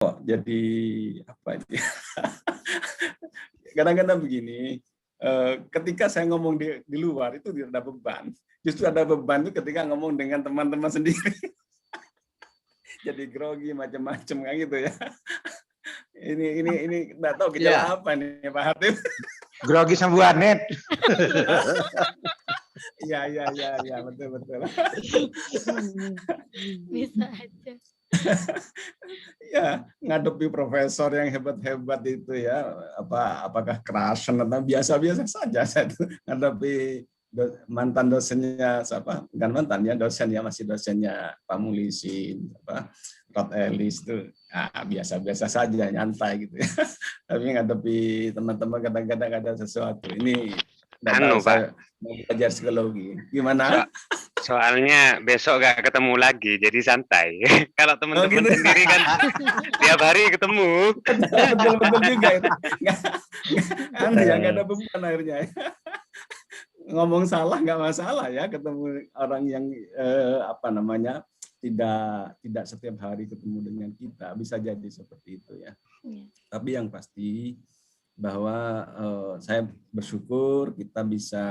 jadi apa ini? Kadang-kadang begini, ketika saya ngomong di luar itu tidak ada beban. Justru ada beban itu ketika ngomong dengan teman-teman sendiri. Jadi grogi macam-macam kayak gitu ya. Ini nggak tahu gejala apa nih Pak Hatip. Grogi sama Bu Anet. Iya, betul. Bisa aja. Ya, ngadepi profesor yang hebat-hebat itu ya, apakah kerasan atau biasa-biasa saja saya itu ngadepi mantan dosennya siapa? Bukan mantan ya, dosen ya, masih dosennya Pak Mulisi, Rod Ellis itu biasa-biasa saja, nyantai gitu ya. Tapi ngadepi teman-teman kadang-kadang ada sesuatu. Ini Pak, saya mau belajar psikologi. Gimana? Soalnya besok gak ketemu lagi, jadi santai. Kalau teman-teman gitu. sendiri kan tiap hari ketemu. Betul juga itu. Nggak ada beban akhirnya. Ngomong salah nggak masalah ya, ketemu orang yang tidak setiap hari ketemu dengan kita, bisa jadi seperti itu ya. Tapi yang pasti bahwa saya bersyukur kita bisa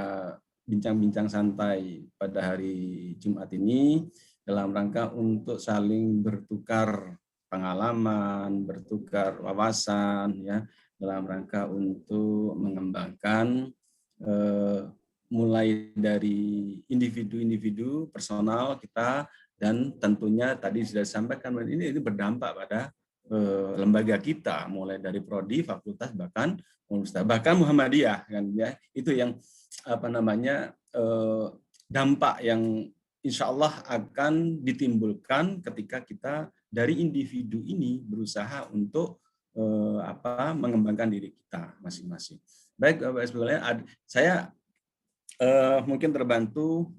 bincang-bincang santai pada hari Jumat ini dalam rangka untuk saling bertukar pengalaman, bertukar wawasan ya, dalam rangka untuk mengembangkan mulai dari individu-individu personal kita, dan tentunya tadi sudah disampaikan ini berdampak pada lembaga kita, mulai dari prodi, fakultas, bahkan Muhammadiyah kan ya. Itu yang dampak yang insya Allah akan ditimbulkan ketika kita dari individu ini berusaha untuk mengembangkan diri kita masing-masing. Baik Bapak Ibu, saya mungkin terbantu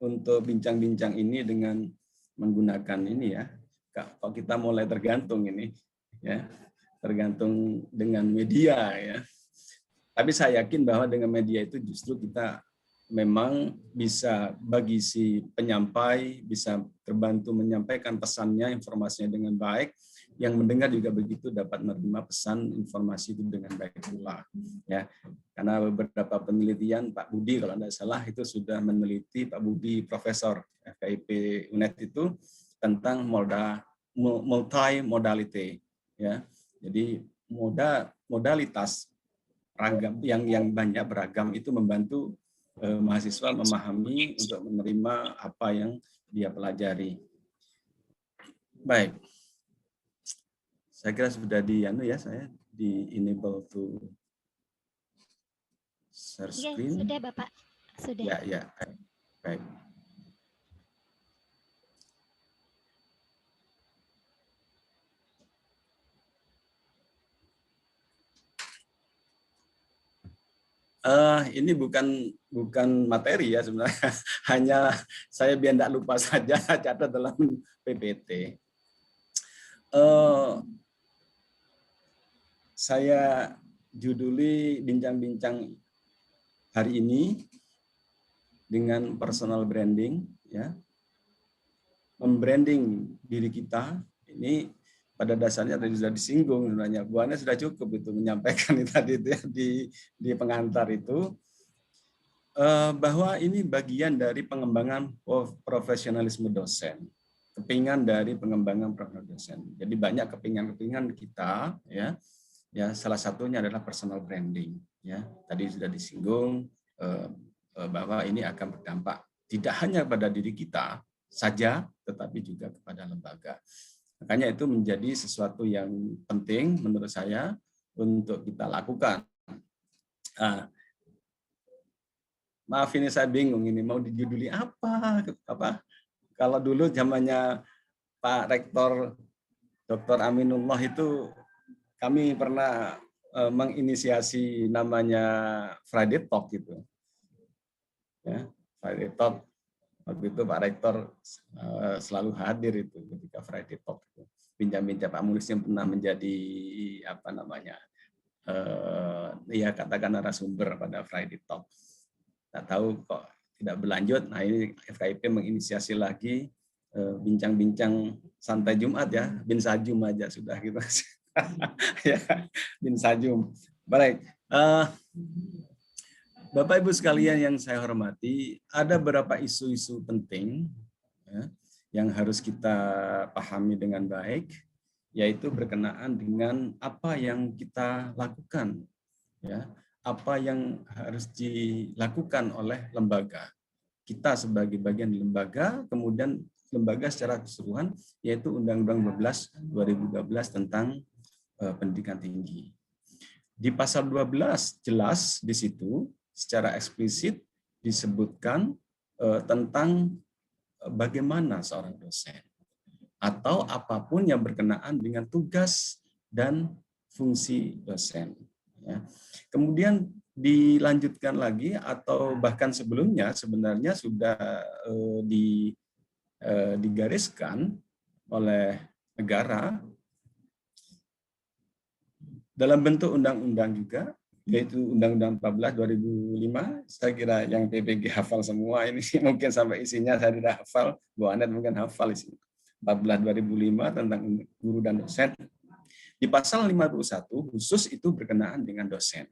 untuk bincang-bincang ini dengan menggunakan ini ya. Kalau kita mulai tergantung ini ya, tergantung dengan media ya. Tapi saya yakin bahwa dengan media itu justru kita memang bisa bagi si penyampai, bisa terbantu menyampaikan pesannya, informasinya dengan baik. Yang mendengar juga begitu dapat menerima pesan informasi itu dengan baik pula. Ya, karena beberapa penelitian Pak Budi kalau tidak salah itu sudah meneliti, Pak Budi Profesor FKIP UNED itu tentang multi-modality. Ya, jadi modalitas ragam yang banyak beragam itu membantu mahasiswa memahami untuk menerima apa yang dia pelajari. Baik, saya kira sudah saya di enable to share screen. Sudah Bapak, sudah. Ya, baik. Ini bukan materi ya sebenarnya, hanya saya biar tidak lupa saja catat dalam PPT. Saya juduli bincang-bincang hari ini dengan personal branding, ya, membranding diri kita. Ini pada dasarnya tadi sudah disinggung sebenarnya, Bu Ana sudah cukup itu menyampaikan tadi itu ya, di pengantar itu, bahwa ini bagian dari pengembangan profesionalisme dosen, kepingan dari pengembangan profesional dosen. Jadi banyak kepingan-kepingan kita ya salah satunya adalah personal branding ya. Tadi sudah disinggung bahwa ini akan berdampak tidak hanya pada diri kita saja tetapi juga kepada lembaga. Makanya itu menjadi sesuatu yang penting menurut saya untuk kita lakukan. Maaf ini saya bingung ini mau dijuduli apa? Kalau dulu zamannya Pak Rektor Dr. Aminullah itu kami pernah menginisiasi namanya Friday Talk gitu. Ya, Friday Talk. Waktu itu Pak Rektor selalu hadir itu ketika Friday Talk. Bincang-bincang Pak Mulis yang pernah menjadi ya katakan narasumber pada Friday Talk. Tak tahu kok tidak berlanjut. Nah ini FKIP menginisiasi lagi bincang-bincang santai Jumat ya, bin sajum aja sudah gitu. Ya, bin sajum. Baik, Bapak Ibu sekalian yang saya hormati, ada beberapa isu-isu penting ya, yang harus kita pahami dengan baik, yaitu berkenaan dengan apa yang kita lakukan, ya, apa yang harus dilakukan oleh lembaga. Kita sebagai bagian lembaga, kemudian lembaga secara keseluruhan, yaitu Undang-Undang 12 2012 tentang pendidikan tinggi. Di pasal 12 jelas di situ secara eksplisit disebutkan tentang bagaimana seorang dosen atau apapun yang berkenaan dengan tugas dan fungsi dosen. Ya. Kemudian dilanjutkan lagi atau bahkan sebelumnya sebenarnya sudah digariskan oleh negara dalam bentuk undang-undang juga, yaitu Undang-Undang 14 2005. Saya kira yang PPG hafal semua ini, mungkin sampai isinya saya tidak hafal, Bu Anet mungkin hafal isinya. 14 2005 tentang guru dan dosen. Di pasal 51 khusus itu berkenaan dengan dosen.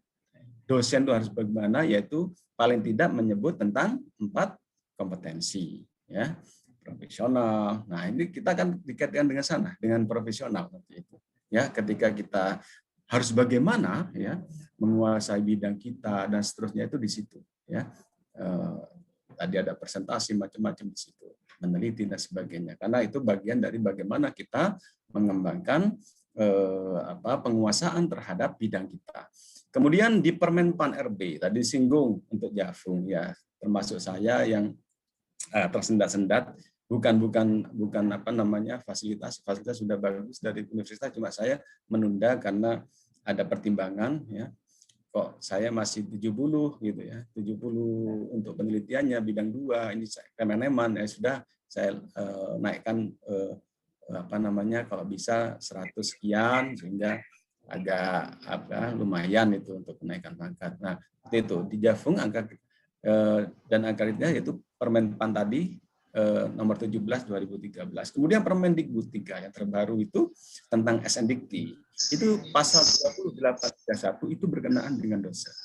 Dosen itu harus bagaimana, yaitu paling tidak menyebut tentang 4 kompetensi, ya, profesional. Nah, ini kita akan dikaitkan dengan sana, dengan profesional seperti itu. Ya, ketika kita harus bagaimana ya menguasai bidang kita dan seterusnya itu di situ, ya. Tadi ada presentasi macam-macam di situ, meneliti dan sebagainya. Karena itu bagian dari bagaimana kita mengembangkan penguasaan terhadap bidang kita. Kemudian di Permen-Pan RB tadi singgung untuk Jafung, ya, termasuk saya yang tersendat-sendat, bukan apa namanya fasilitas sudah bagus dari universitas, cuma saya menunda karena ada pertimbangan, ya, kok saya masih 70 gitu ya, 70 untuk penelitiannya bidang 2 ini kemeneman, ya sudah saya naikkan apa namanya kalau bisa 100 sekian sehingga agak lumayan itu untuk kenaikan pangkat. Nah, itu di Jafung angka dan angka kreditnya yaitu Permen-Pan tadi nomor 17 2013. Kemudian Permendikbud 3 yang terbaru itu tentang SNDikti. Itu pasal 28 31 itu berkenaan dengan dosen.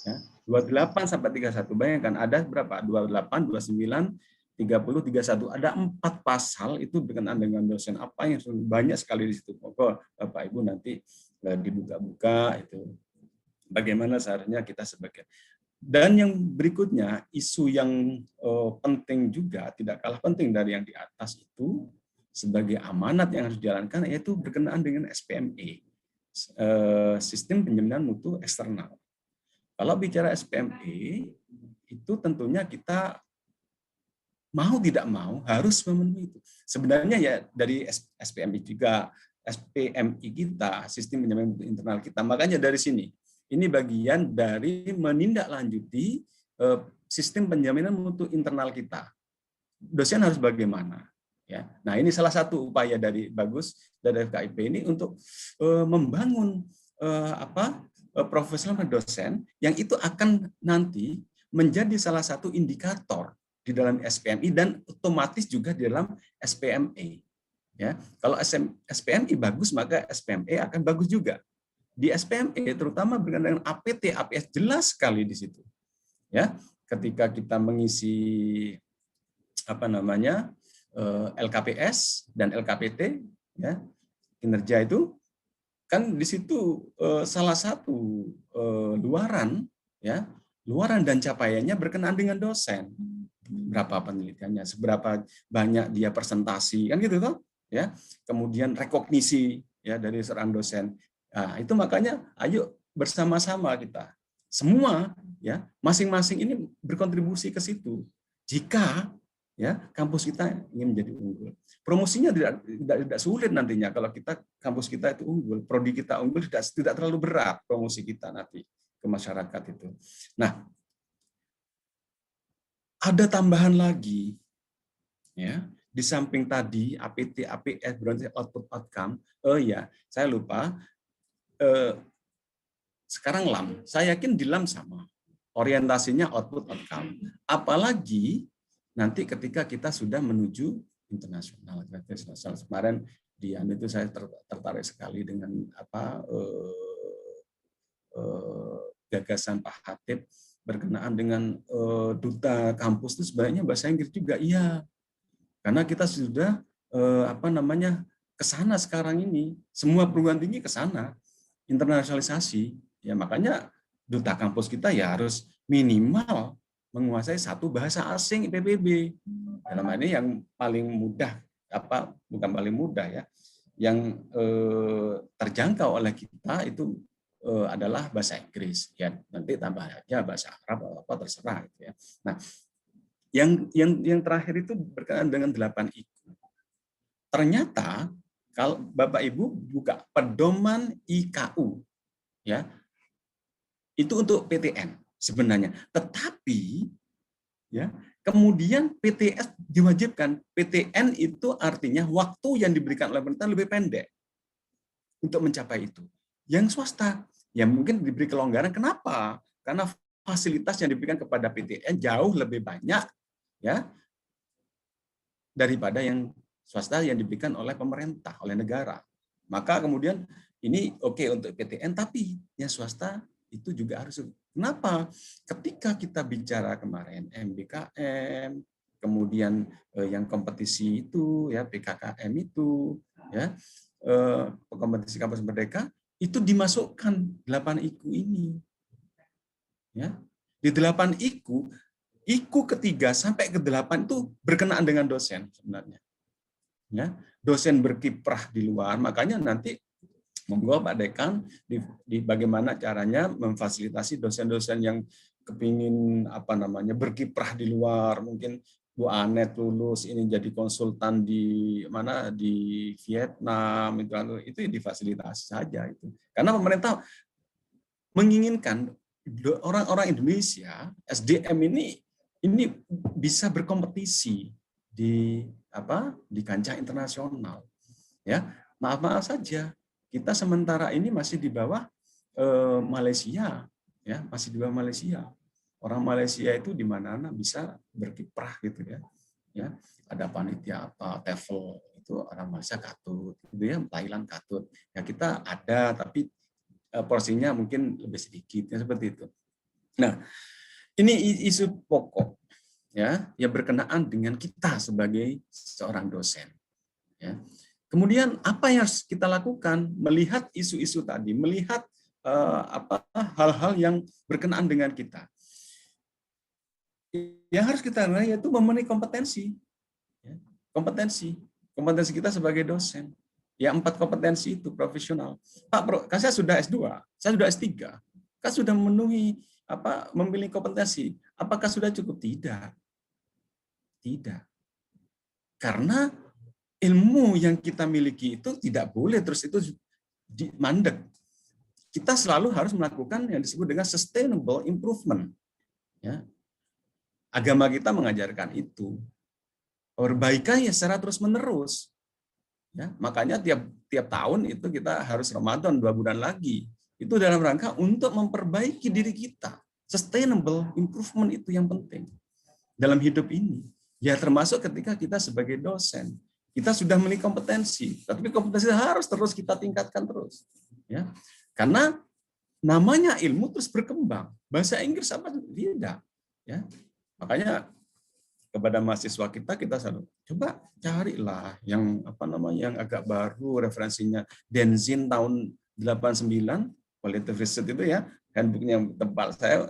Ya, 28 sampai 31. Bayangkan ada berapa? 28, 29, 30, 31. Ada 4 pasal itu berkenaan dengan dosen. Apa yang banyak sekali di situ. Pokok Bapak Ibu nanti dibuka-buka itu bagaimana seharusnya kita sebagai. Dan yang berikutnya, isu yang penting juga, tidak kalah penting dari yang di atas itu, sebagai amanat yang harus dijalankan, yaitu berkenaan dengan SPME, Sistem Penjaminan Mutu Eksternal. Kalau bicara SPME, itu tentunya kita mau tidak mau harus memenuhi itu. Sebenarnya ya dari SPMI juga, SPMI kita, Sistem Penjaminan Mutu Internal kita, makanya dari sini, ini bagian dari menindaklanjuti sistem penjaminan mutu internal kita. Dosen harus bagaimana? Ya, nah ini salah satu upaya dari Bagus dari FKIP ini untuk membangun profesional dosen yang itu akan nanti menjadi salah satu indikator di dalam SPMI dan otomatis juga di dalam SPME. Ya, kalau SPMI bagus maka SPME akan bagus juga. Di SPME terutama berkaitan dengan APT, APS jelas sekali di situ. Ya, ketika kita mengisi apa namanya LKPS dan LKPT, ya, kinerja itu kan di situ salah satu luaran, ya, luaran dan capaiannya berkenaan dengan dosen. Berapa penelitiannya, seberapa banyak dia presentasi, kan gitu toh, ya. Kemudian rekognisi ya dari seorang dosen. Nah, itu makanya ayo bersama-sama kita semua ya masing-masing ini berkontribusi ke situ. Jika ya kampus kita ingin menjadi unggul, promosinya tidak sulit nantinya kalau kita kampus kita itu unggul, prodi kita unggul, tidak terlalu berat promosi kita nanti ke masyarakat itu. Nah, ada tambahan lagi ya. Di samping tadi APT, APS, berarti output outcome. Oh ya, saya lupa. Sekarang LAM, saya yakin di LAM sama. Orientasinya output outcome. Apalagi nanti ketika kita sudah menuju internasional. Kemarin di itu saya tertarik sekali dengan gagasan Pak Hatip berkenaan dengan duta kampus itu sebenarnya bahasa Inggris juga. Iya, karena kita sudah ke sana sekarang ini, semua perguruan tinggi ke sana, internasionalisasi. Ya makanya duta kampus kita ya harus minimal menguasai satu bahasa asing PBB. Dalam hal ini yang paling mudah, bukan paling mudah ya, yang terjangkau oleh kita itu adalah bahasa Inggris. Ya nanti tambah aja bahasa Arab apa terserah gitu ya. Nah, yang terakhir itu berkaitan dengan 8 IQ. Ternyata kalau Bapak Ibu buka pedoman IKU ya, itu untuk PTN sebenarnya. Tetapi ya, kemudian PTS diwajibkan. PTN itu artinya waktu yang diberikan oleh pemerintah lebih pendek untuk mencapai itu. Yang swasta ya mungkin diberi kelonggaran. Kenapa? Karena fasilitas yang diberikan kepada PTN jauh lebih banyak ya daripada yang swasta yang diberikan oleh pemerintah, oleh negara. Maka kemudian ini oke untuk PTN, tapi yang swasta itu juga harus. Kenapa? Ketika kita bicara kemarin MBKM, kemudian yang kompetisi itu ya BKKM itu ya kompetisi kampus merdeka itu dimasukkan 8 IQ ini. Ya. Di 8 IQ ketiga sampai ke-8 itu berkenaan dengan dosen sebenarnya. Ya, dosen berkiprah di luar, makanya nanti monggo Pak Dekan di bagaimana caranya memfasilitasi dosen-dosen yang kepingin berkiprah di luar, mungkin Bu Anet lulus ini jadi konsultan di mana di Vietnam itu difasilitasi saja itu. Karena pemerintah menginginkan orang-orang Indonesia SDM ini bisa berkompetisi di kancah internasional. Ya, maaf saja kita sementara ini masih di bawah Malaysia, ya masih di bawah Malaysia. Orang Malaysia itu di mana-mana bisa berkiprah gitu ya. Ya, ada panitia TEFL itu orang Malaysia katut, gitu ya, Thailand katut. Ya kita ada tapi porsinya mungkin lebih sedikit ya, seperti itu. Nah, ini isu pokok ya yang berkenaan dengan kita sebagai seorang dosen. Ya. Kemudian apa yang harus kita lakukan melihat isu-isu tadi, melihat hal-hal yang berkenaan dengan kita. Yang harus kita lakukan yaitu memenuhi kompetensi. Ya. Kompetensi kita sebagai dosen. Ya 4 kompetensi itu profesional. Pak, saya sudah S2, saya sudah S3, kan sudah memenuhi memilih kompetensi. Apakah sudah cukup? Tidak. Tidak. Karena ilmu yang kita miliki itu tidak boleh terus itu mandek. Kita selalu harus melakukan yang disebut dengan sustainable improvement. Ya. Agama kita mengajarkan itu. Perbaikan ya secara terus-menerus. Ya, makanya tiap tahun itu kita harus Ramadan 2 bulan lagi. Itu dalam rangka untuk memperbaiki diri kita. Sustainable improvement itu yang penting dalam hidup ini. Ya termasuk ketika kita sebagai dosen. Kita sudah memiliki kompetensi, tapi kompetensi harus terus kita tingkatkan terus. Ya. Karena namanya ilmu terus berkembang. Bahasa Inggris apa tidak. Ya. Makanya kepada mahasiswa kita selalu coba carilah yang yang agak baru referensinya. Denzin tahun 89 qualitative research itu ya, handbooknya yang tebal. Saya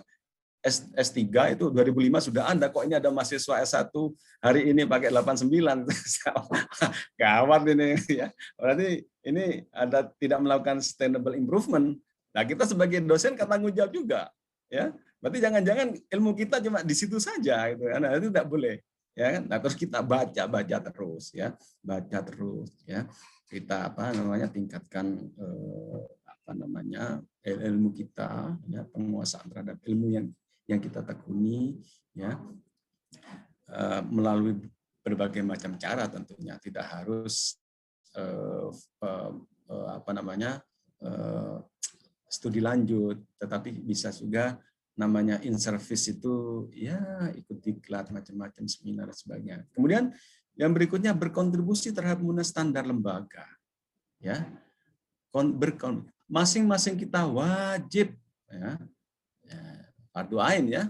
S3 itu 2005 sudah ada kok, ini ada mahasiswa S1 hari ini pakai 89. Gawat ini ya. Berarti ini ada tidak melakukan sustainable improvement. Nah, kita sebagai dosen kan tanggung jawab juga ya. Berarti jangan-jangan ilmu kita cuma di situ saja gitu. Nah, itu tidak boleh. Ya kan? Nah, terus kita baca terus ya. Baca terus ya. Kita tingkatkan ilmu kita ya, penguasaan terhadap ilmu yang kita tekuni ya melalui berbagai macam cara tentunya, tidak harus studi lanjut, tetapi bisa juga in service itu ya ikut diklat macam-macam seminar dan sebagainya. Kemudian Yang berikutnya berkontribusi terhadap pemenuhan standar lembaga. Ya, masing-masing kita wajib ya, fardu ain ya,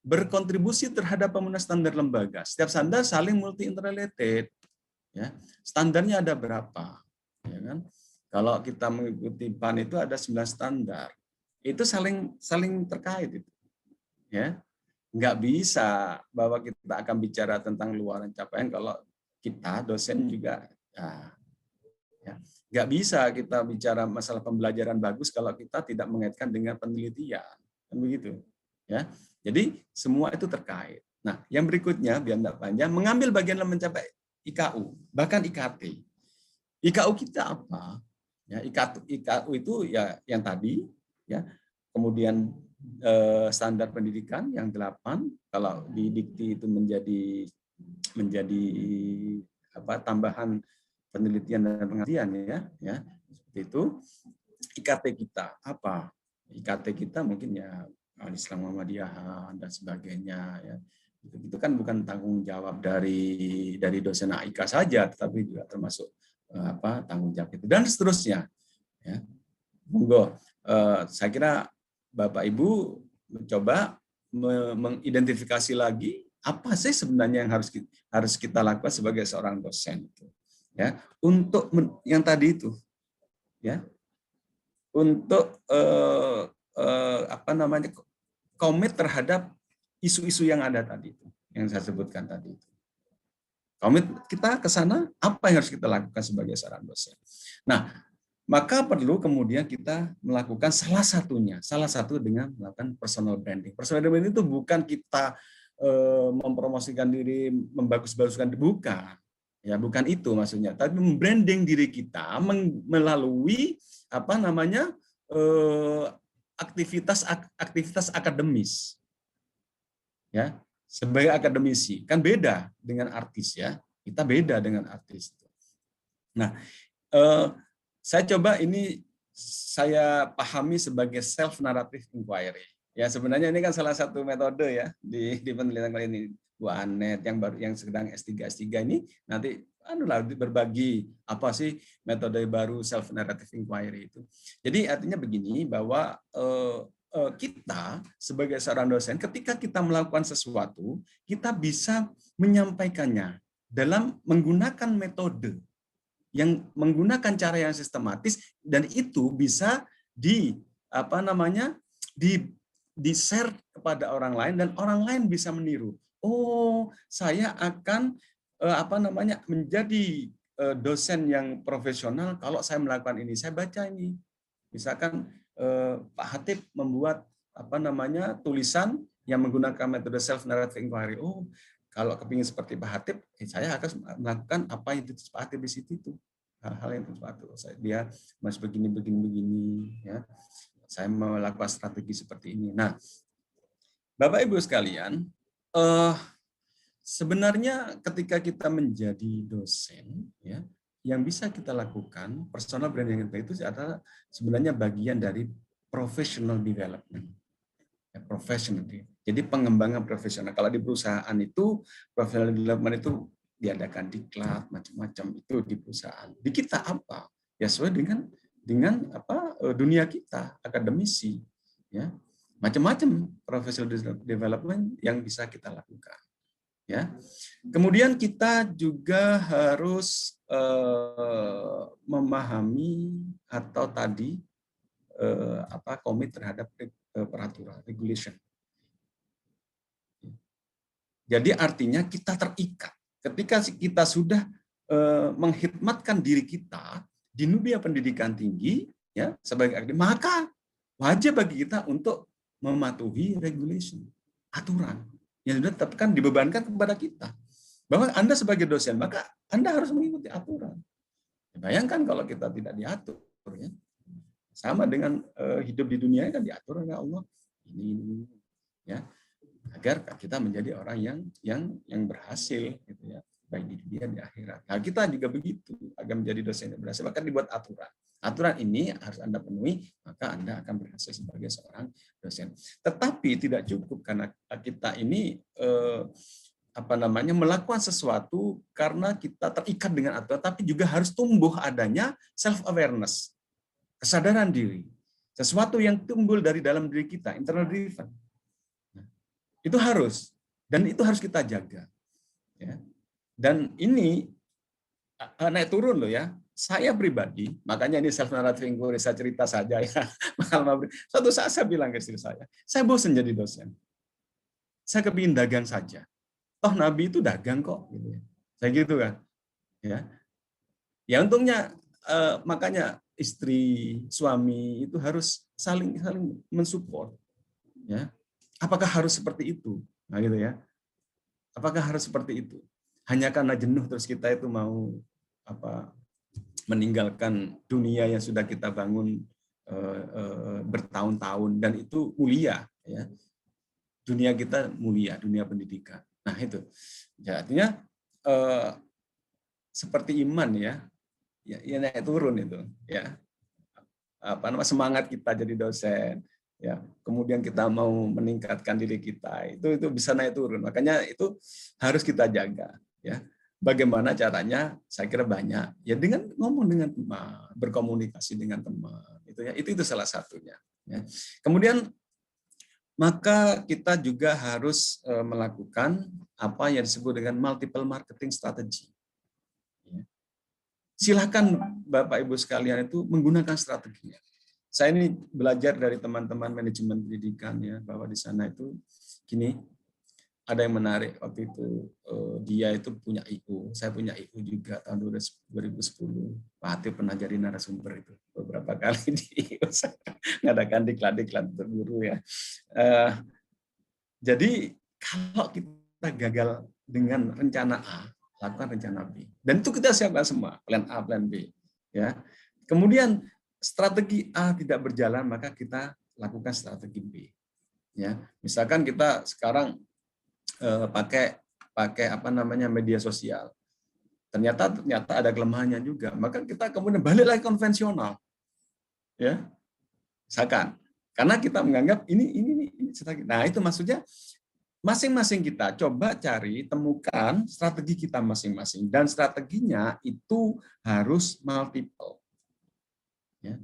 berkontribusi terhadap pemenuhan standar lembaga. Setiap standar saling multi interrelated. Ya, standarnya ada berapa? Ya kan? Kalau kita mengikuti PAN itu ada 9 standar. Itu saling terkait itu. Ya. Nggak bisa bahwa kita akan bicara tentang luaran capaian kalau kita dosen juga ya, nggak bisa kita bicara masalah pembelajaran bagus kalau kita tidak mengaitkan dengan penelitian, kan begitu ya. Jadi semua itu terkait. Nah, yang berikutnya biar tidak panjang, mengambil bagian dalam mencapai IKU, bahkan IKT. IKU kita apa? Ya, IKU itu ya yang tadi ya. Kemudian standar pendidikan yang 8, kalau di dikti itu menjadi tambahan penelitian dan pengabdian ya seperti itu. IKT kita apa? IKT kita mungkin ya Islam Muhammadiyah dan sebagainya ya. Itu kan bukan tanggung jawab dari dosen AIK saja, tetapi juga termasuk tanggung jawab itu dan seterusnya ya. Monggo, saya kira Bapak Ibu mencoba mengidentifikasi lagi apa sih sebenarnya yang harus kita lakukan sebagai seorang dosen ya, untuk yang tadi itu ya, untuk komit terhadap isu-isu yang ada tadi itu, yang saya sebutkan tadi itu. Komit kita ke sana, apa yang harus kita lakukan sebagai seorang dosen. Nah, maka perlu kemudian kita melakukan salah satu dengan melakukan personal branding. Personal branding itu bukan kita mempromosikan diri, membagus-baguskan, bukan. Ya, bukan itu maksudnya. Tapi membranding diri kita melalui aktivitas akademis. Ya, sebagai akademisi kan beda dengan artis ya. Kita beda dengan artis. Nah, saya coba ini saya pahami sebagai self narrative inquiry. Ya sebenarnya ini kan salah satu metode ya di penelitian kali ini, Bu Anet yang sedang S3 ini nanti berbagi apa sih metode baru self narrative inquiry itu. Jadi artinya begini bahwa kita sebagai seorang dosen ketika kita melakukan sesuatu, kita bisa menyampaikannya dalam menggunakan metode yang menggunakan cara yang sistematis, dan itu bisa di-share kepada orang lain dan orang lain bisa meniru. Oh, saya akan menjadi dosen yang profesional kalau saya melakukan ini. Saya baca ini. Misalkan Pak Hatip membuat tulisan yang menggunakan metode self narrative inquiry. Oh, kalau kepingin seperti Pak Hatip, saya akan melakukan apa yang ditulis Pak Hatip di situ itu. Hal-hal yang ditulis dia masih begini ya. Saya melakukan strategi seperti ini. Nah, Bapak Ibu sekalian, sebenarnya ketika kita menjadi dosen ya, yang bisa kita lakukan personal branding itu adalah sebenarnya bagian dari professional development. Ya, professional. Jadi pengembangan profesional. Kalau di perusahaan itu professional development itu diadakan diklat macam-macam itu di perusahaan. Di kita apa? Ya sesuai dengan dunia kita, akademisi ya. Macam-macam professional development yang bisa kita lakukan. Ya. Kemudian kita juga harus memahami atau tadi komit terhadap peraturan regulation. Jadi artinya kita terikat. Ketika kita sudah menghikmatkan diri kita di dunia pendidikan tinggi ya sebagai akademisi, maka wajib bagi kita untuk mematuhi regulation, aturan yang sudah ditetapkan dibebankan kepada kita. Bahwa Anda sebagai dosen, maka Anda harus mengikuti aturan. Bayangkan kalau kita tidak diatur ya. Sama dengan hidup di dunia kan diatur oleh Allah. Ini ya. Agar kita menjadi orang yang berhasil gitu ya, baik di dunia di akhirat. Nah, kita juga begitu, agar menjadi dosen yang berhasil, maka dibuat aturan. Aturan ini harus Anda penuhi, maka Anda akan berhasil sebagai seorang dosen. Tetapi tidak cukup karena kita ini melakukan sesuatu karena kita terikat dengan aturan, tapi juga harus tumbuh adanya self awareness, kesadaran diri, sesuatu yang timbul dari dalam diri kita, internal driven. Itu harus, dan itu harus kita jaga. Ya. Dan ini naik turun loh ya. Saya pribadi, makanya ini self narrative inquiry, saya cerita saja ya. Suatu saat saya bilang ke istri saya bosan jadi dosen. Saya kepingin dagang saja. Toh Nabi itu dagang kok, gitu ya. Saya gitu kan, ya untungnya makanya istri suami itu harus saling mensupport, ya. Apakah harus seperti itu, nah gitu ya? Apakah harus seperti itu? Hanya karena jenuh terus kita itu mau meninggalkan dunia yang sudah kita bangun bertahun-tahun dan itu mulia, ya. Dunia kita mulia, dunia pendidikan. Nah itu, ya, artinya seperti iman ya naik turun itu, ya. Semangat kita jadi dosen, ya. Kemudian kita mau meningkatkan diri kita, itu bisa naik turun. Makanya itu harus kita jaga, ya. Bagaimana caranya? Saya kira banyak, ya, dengan ngomong dengan teman, berkomunikasi dengan teman, itu ya. Itu salah satunya. Ya. Kemudian maka kita juga harus melakukan apa yang disebut dengan multiple marketing strategy. Silakan Bapak Ibu sekalian itu menggunakan strateginya. Saya ini belajar dari teman-teman manajemen pendidikan ya, bahwa di sana itu gini, ada yang menarik waktu itu, dia itu punya IU, saya punya IU juga tahun 2010. Pak Hatip pernah jadi narasumber itu beberapa kali di IU, ngadakan diklat-diklat untuk guru ya. Jadi kalau kita gagal dengan rencana A, lakukan rencana B. Dan itu kita siapkan semua, plan A, plan B. Ya. Kemudian strategi A tidak berjalan, maka kita lakukan strategi B. Ya. Misalkan kita sekarang pakai media sosial. Ternyata ada kelemahannya juga. Maka kita kemudian balik lagi konvensional. Ya. Misalkan karena kita menganggap ini. Nah, itu maksudnya masing-masing kita coba temukan strategi kita masing-masing, dan strateginya itu harus multiple. Ya.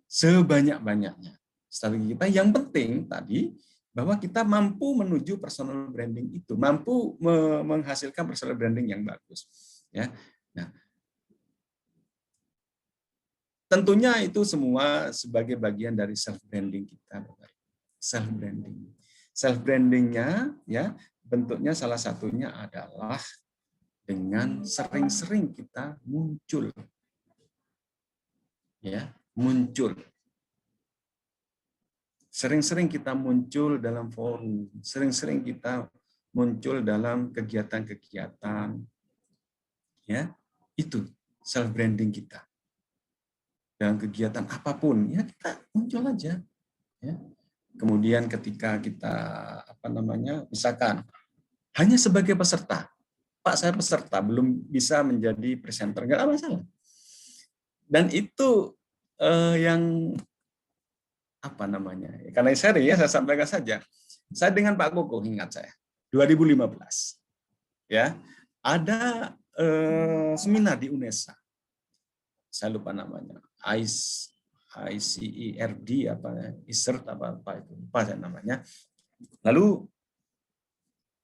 Sebanyak-banyaknya strategi kita. Yang penting tadi bahwa kita mampu menuju personal branding itu, mampu menghasilkan personal branding yang bagus. Ya. Nah, tentunya itu semua sebagai bagian dari self branding kita. Self branding. Self brandingnya ya bentuknya salah satunya adalah dengan sering-sering kita muncul. Ya, muncul. Sering-sering kita muncul dalam forum, sering-sering kita muncul dalam kegiatan-kegiatan, ya, itu self branding kita. Dalam kegiatan apapun, ya kita muncul aja. Ya. Kemudian ketika kita misalkan hanya sebagai peserta, Pak saya peserta belum bisa menjadi presenter, nggak ada masalah. Dan itu yang karena saya sampaikan saja. Saya dengan Pak Koko, ingat saya 2015 ya ada seminar di UNESA, saya lupa namanya, ICERD ICERD apa itu, lupa saya namanya. Lalu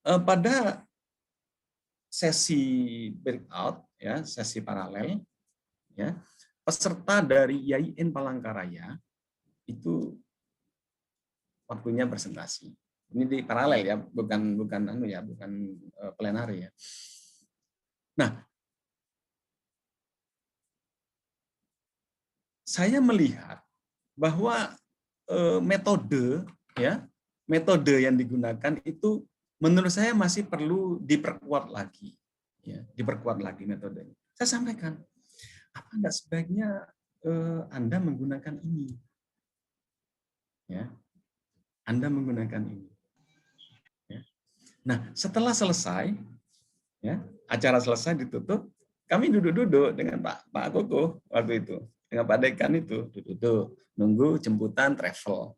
pada sesi breakout ya, sesi paralel ya, peserta dari IAIN Palangkaraya itu waktunya presentasi. Ini di paralel ya, bukan plenary ya. Nah, saya melihat bahwa metode yang digunakan itu menurut saya masih perlu diperkuat lagi, ya, diperkuat lagi metodenya. Saya sampaikan, apa enggak sebaiknya Anda menggunakan ini? Ya, Anda menggunakan ini. Ya. Nah, setelah selesai, ya, acara selesai ditutup, kami duduk-duduk dengan Pak Koko waktu itu, dengan Pak Dekan itu, duduk nunggu jemputan travel.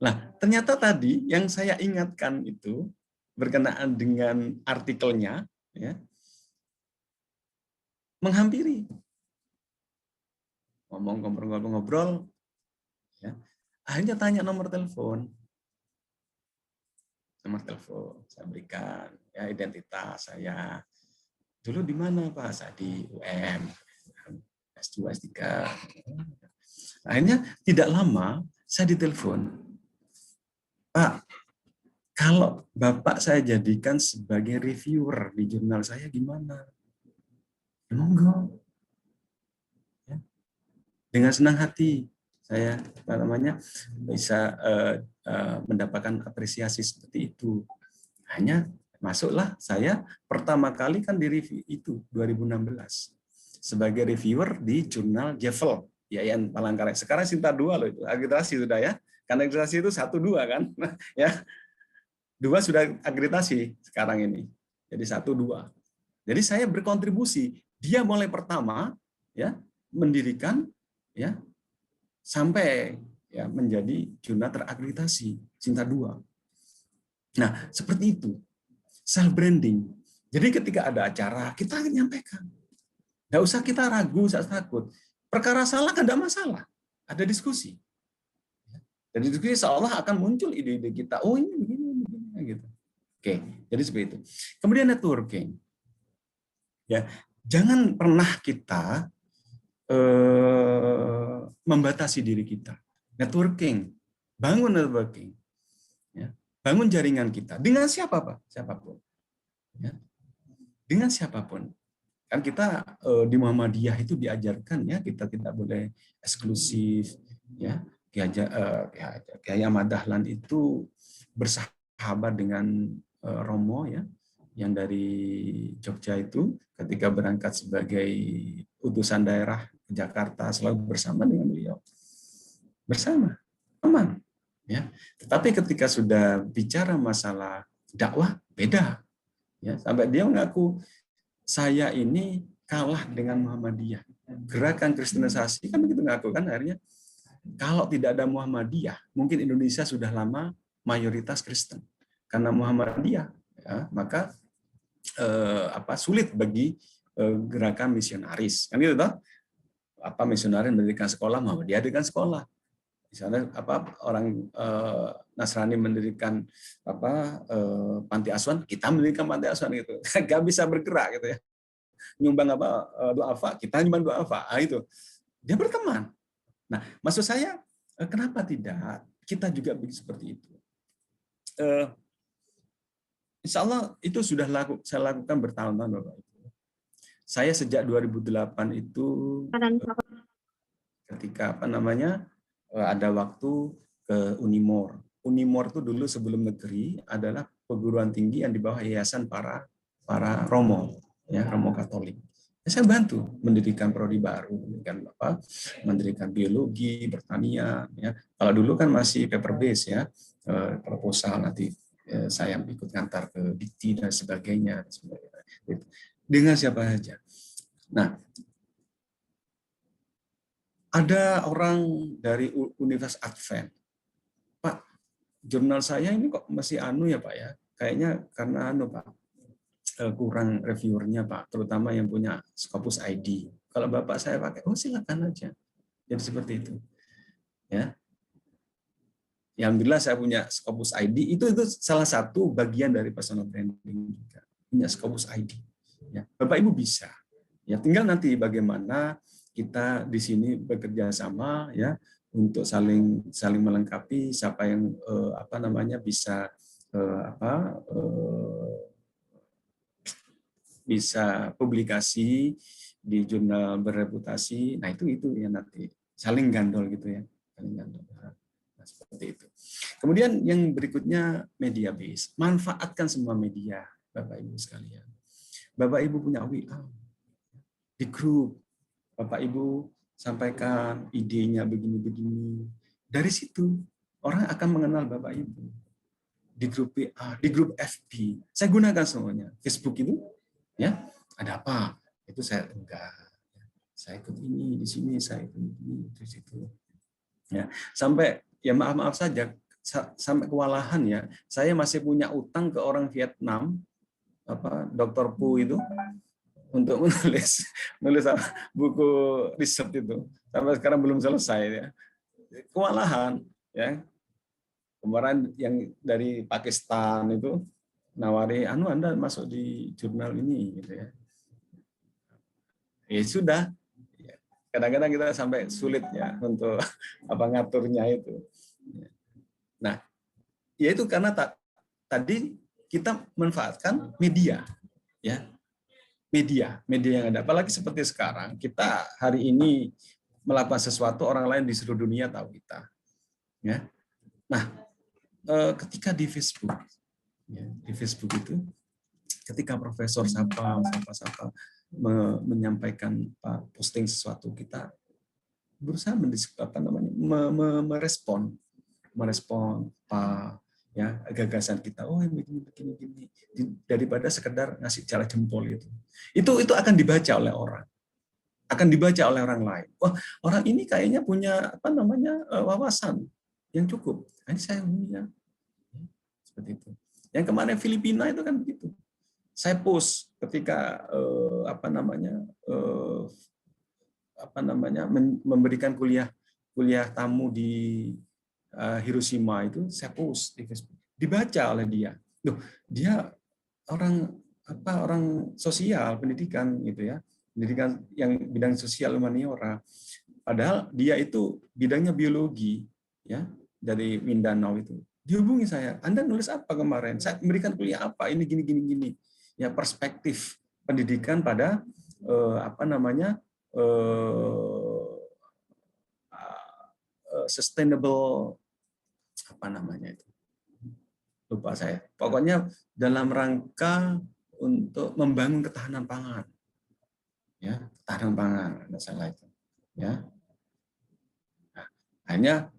Nah, ternyata tadi yang saya ingatkan itu, berkenaan dengan artikelnya, ya, menghampiri, ngobrol-ngobrol, ya, akhirnya tanya nomor telepon, saya berikan, ya, identitas saya. Dulu di mana Pak? Saya di UM, S2, S3. Akhirnya tidak lama saya ditelepon, Pak, kalau Bapak saya jadikan sebagai reviewer di jurnal saya gimana? Monggo. Ya. Dengan senang hati saya bisa mendapatkan apresiasi seperti itu. Hanya masuklah saya pertama kali kan di review itu 2016 sebagai reviewer di jurnal Jeffel IAIN Palangkaraya. Sekarang Sinta 2 loh itu, akreditasi sudah ya. Karena akreditasi itu 1-2 kan. Ya. 2 sudah akreditasi sekarang ini. Jadi 1-2. Jadi saya berkontribusi. Dia mulai pertama ya mendirikan ya sampai ya menjadi jurnal terakreditasi Sinta 2. Nah, seperti itu. Self branding. Jadi ketika ada acara, kita akan nyampaikan. Nggak usah kita ragu, usah takut. Perkara salah kan tidak masalah. Ada diskusi. Dan diskusi seolah akan muncul ide-ide kita. Oh ini begini, gitu. Oke, jadi seperti itu. Kemudian networking. Ya, jangan pernah kita membatasi diri kita. Networking, bangun networking. Ya, bangun jaringan kita. Dengan siapa, Pak? Siapapun. Ya, dengan siapapun. Kan kita di Muhammadiyah itu diajarkan ya kita tidak boleh eksklusif ya. Kiai Ahmad Dahlan itu bersahabat dengan Romo ya yang dari Jogja itu ketika berangkat sebagai utusan daerah ke Jakarta selalu bersama dengan beliau. Bersama, aman ya. Tetapi ketika sudah bicara masalah dakwah beda ya, sampai dia mengaku saya ini kalah dengan Muhammadiyah. Gerakan kristenisasi kan begitu ngaku kan akhirnya kalau tidak ada Muhammadiyah, mungkin Indonesia sudah lama mayoritas Kristen. Karena Muhammadiyah, ya, maka sulit bagi gerakan misionaris. Kan gitu toh? Misionaris mendirikan sekolah, Muhammadiyah mendirikan sekolah. Misalnya orang Nasrani mendirikan panti asuhan, kita mendirikan panti asuhan gitu. Gak bisa bergerak gitu ya. Nyumbang duafa, kita nyumbang duafa. Itu. Dia berteman. Nah, maksud saya kenapa tidak kita juga seperti itu? Insya Allah itu sudah saya lakukan bertahun-tahun Bapak Ibu. Saya sejak 2008 itu ketika ada waktu ke Unimor. Unimor itu dulu sebelum negeri adalah perguruan tinggi yang di bawah yayasan para Romo, ya Romo Katolik. Saya bantu mendirikan prodi baru, mendirikan biologi, pertanian. Ya. Kalau dulu kan masih paper base ya, proposal nanti saya ikut ngantar ke Dikti dan sebagainya. Dengan siapa saja. Nah, ada orang dari Universitas Advent, Pak, jurnal saya ini kok masih ya Pak ya? Kayaknya karena Pak, kurang reviewernya Pak, terutama yang punya Scopus ID. Kalau Bapak saya pakai, silakan aja. Jadi seperti itu. Ya. Alhamdulillah saya punya Scopus ID, itu salah satu bagian dari personal branding juga. Punya Scopus ID. Ya. Bapak Ibu bisa. Ya, tinggal nanti bagaimana kita di sini bekerja sama ya untuk saling melengkapi siapa yang bisa bisa publikasi di jurnal berreputasi. Nah, itu ya nanti saling gandol gitu ya. Saling gandol. Nah, seperti itu. Kemudian yang berikutnya media base. Manfaatkan semua media, Bapak Ibu sekalian. Bapak Ibu punya WA di grup. Bapak Ibu sampaikan idenya begini-begini. Dari situ orang akan mengenal Bapak Ibu. Di grup WA, di grup FB. Saya gunakan semuanya. Facebook itu ya, ada apa? Itu saya enggak. Saya ikut ini di sini, saya ikut ini di situ. Ya, sampai ya maaf saja sampai kewalahan ya. Saya masih punya utang ke orang Vietnam, Dr. Pu itu, untuk menulis buku riset itu. Sampai sekarang belum selesai ya. Kewalahan ya. Kemarin yang dari Pakistan itu nawari, Anda masuk di jurnal ini gitu ya. Ya sudah. Kadang-kadang kita sampai sulit ya untuk ngaturnya itu. Nah, ya itu karena tadi kita manfaatkan media, ya, media yang ada. Apalagi seperti sekarang, kita hari ini melakukan sesuatu, orang lain di seluruh dunia tahu kita, ya. Nah, ketika di Facebook, ya, di Facebook itu, ketika Profesor siapa menyampaikan posting sesuatu, kita berusaha merespon ya gagasan kita, begini daripada sekedar ngasih jala jempol itu akan dibaca oleh orang lain. Wah, orang ini kayaknya punya wawasan yang cukup. Ini saya punya seperti itu. Yang kemarin Filipina itu kan begitu. Saya post ketika memberikan kuliah tamu di Hiroshima itu, saya post di Facebook, dibaca oleh dia. Loh, dia orang sosial pendidikan gitu ya, pendidikan yang bidang sosial humaniora. Padahal dia itu bidangnya biologi ya, dari Mindanao itu. Dihubungi saya, Anda nulis apa kemarin? Saya memberikan kuliah apa? Ini gini. Ya, perspektif pendidikan pada sustainable itu. Lupa saya. Pokoknya dalam rangka untuk membangun ketahanan pangan. Ya, ketahanan pangan, enggak salah itu. Ya. Nah, akhirnya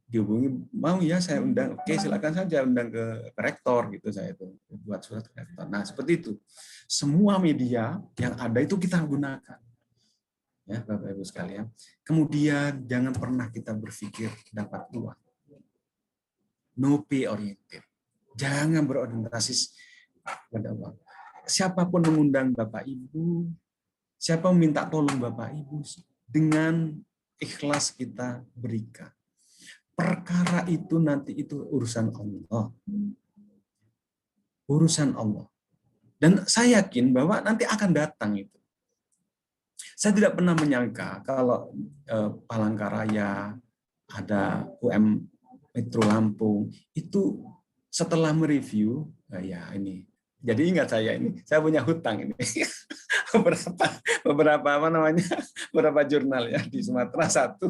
dihubungi, mau ya saya undang, oke silakan saja undang ke rektor gitu, saya itu buat surat ke rektor. Nah, seperti itu. Semua media yang ada itu kita gunakan. Ya, Bapak Ibu sekalian. Kemudian jangan pernah kita berpikir dapat uang. No pay oriented. Jangan berorientasi pada uang. Siapapun mengundang Bapak Ibu, siapa meminta tolong Bapak Ibu, dengan ikhlas kita berikan. Perkara itu nanti itu urusan Allah. Urusan Allah. Dan saya yakin bahwa nanti akan datang itu. Saya tidak pernah menyangka kalau Palangkaraya, ada UM Metro Lampung, itu setelah mereview, ya ini. Jadi ingat saya punya hutang ini. beberapa jurnal ya di Sumatera 1,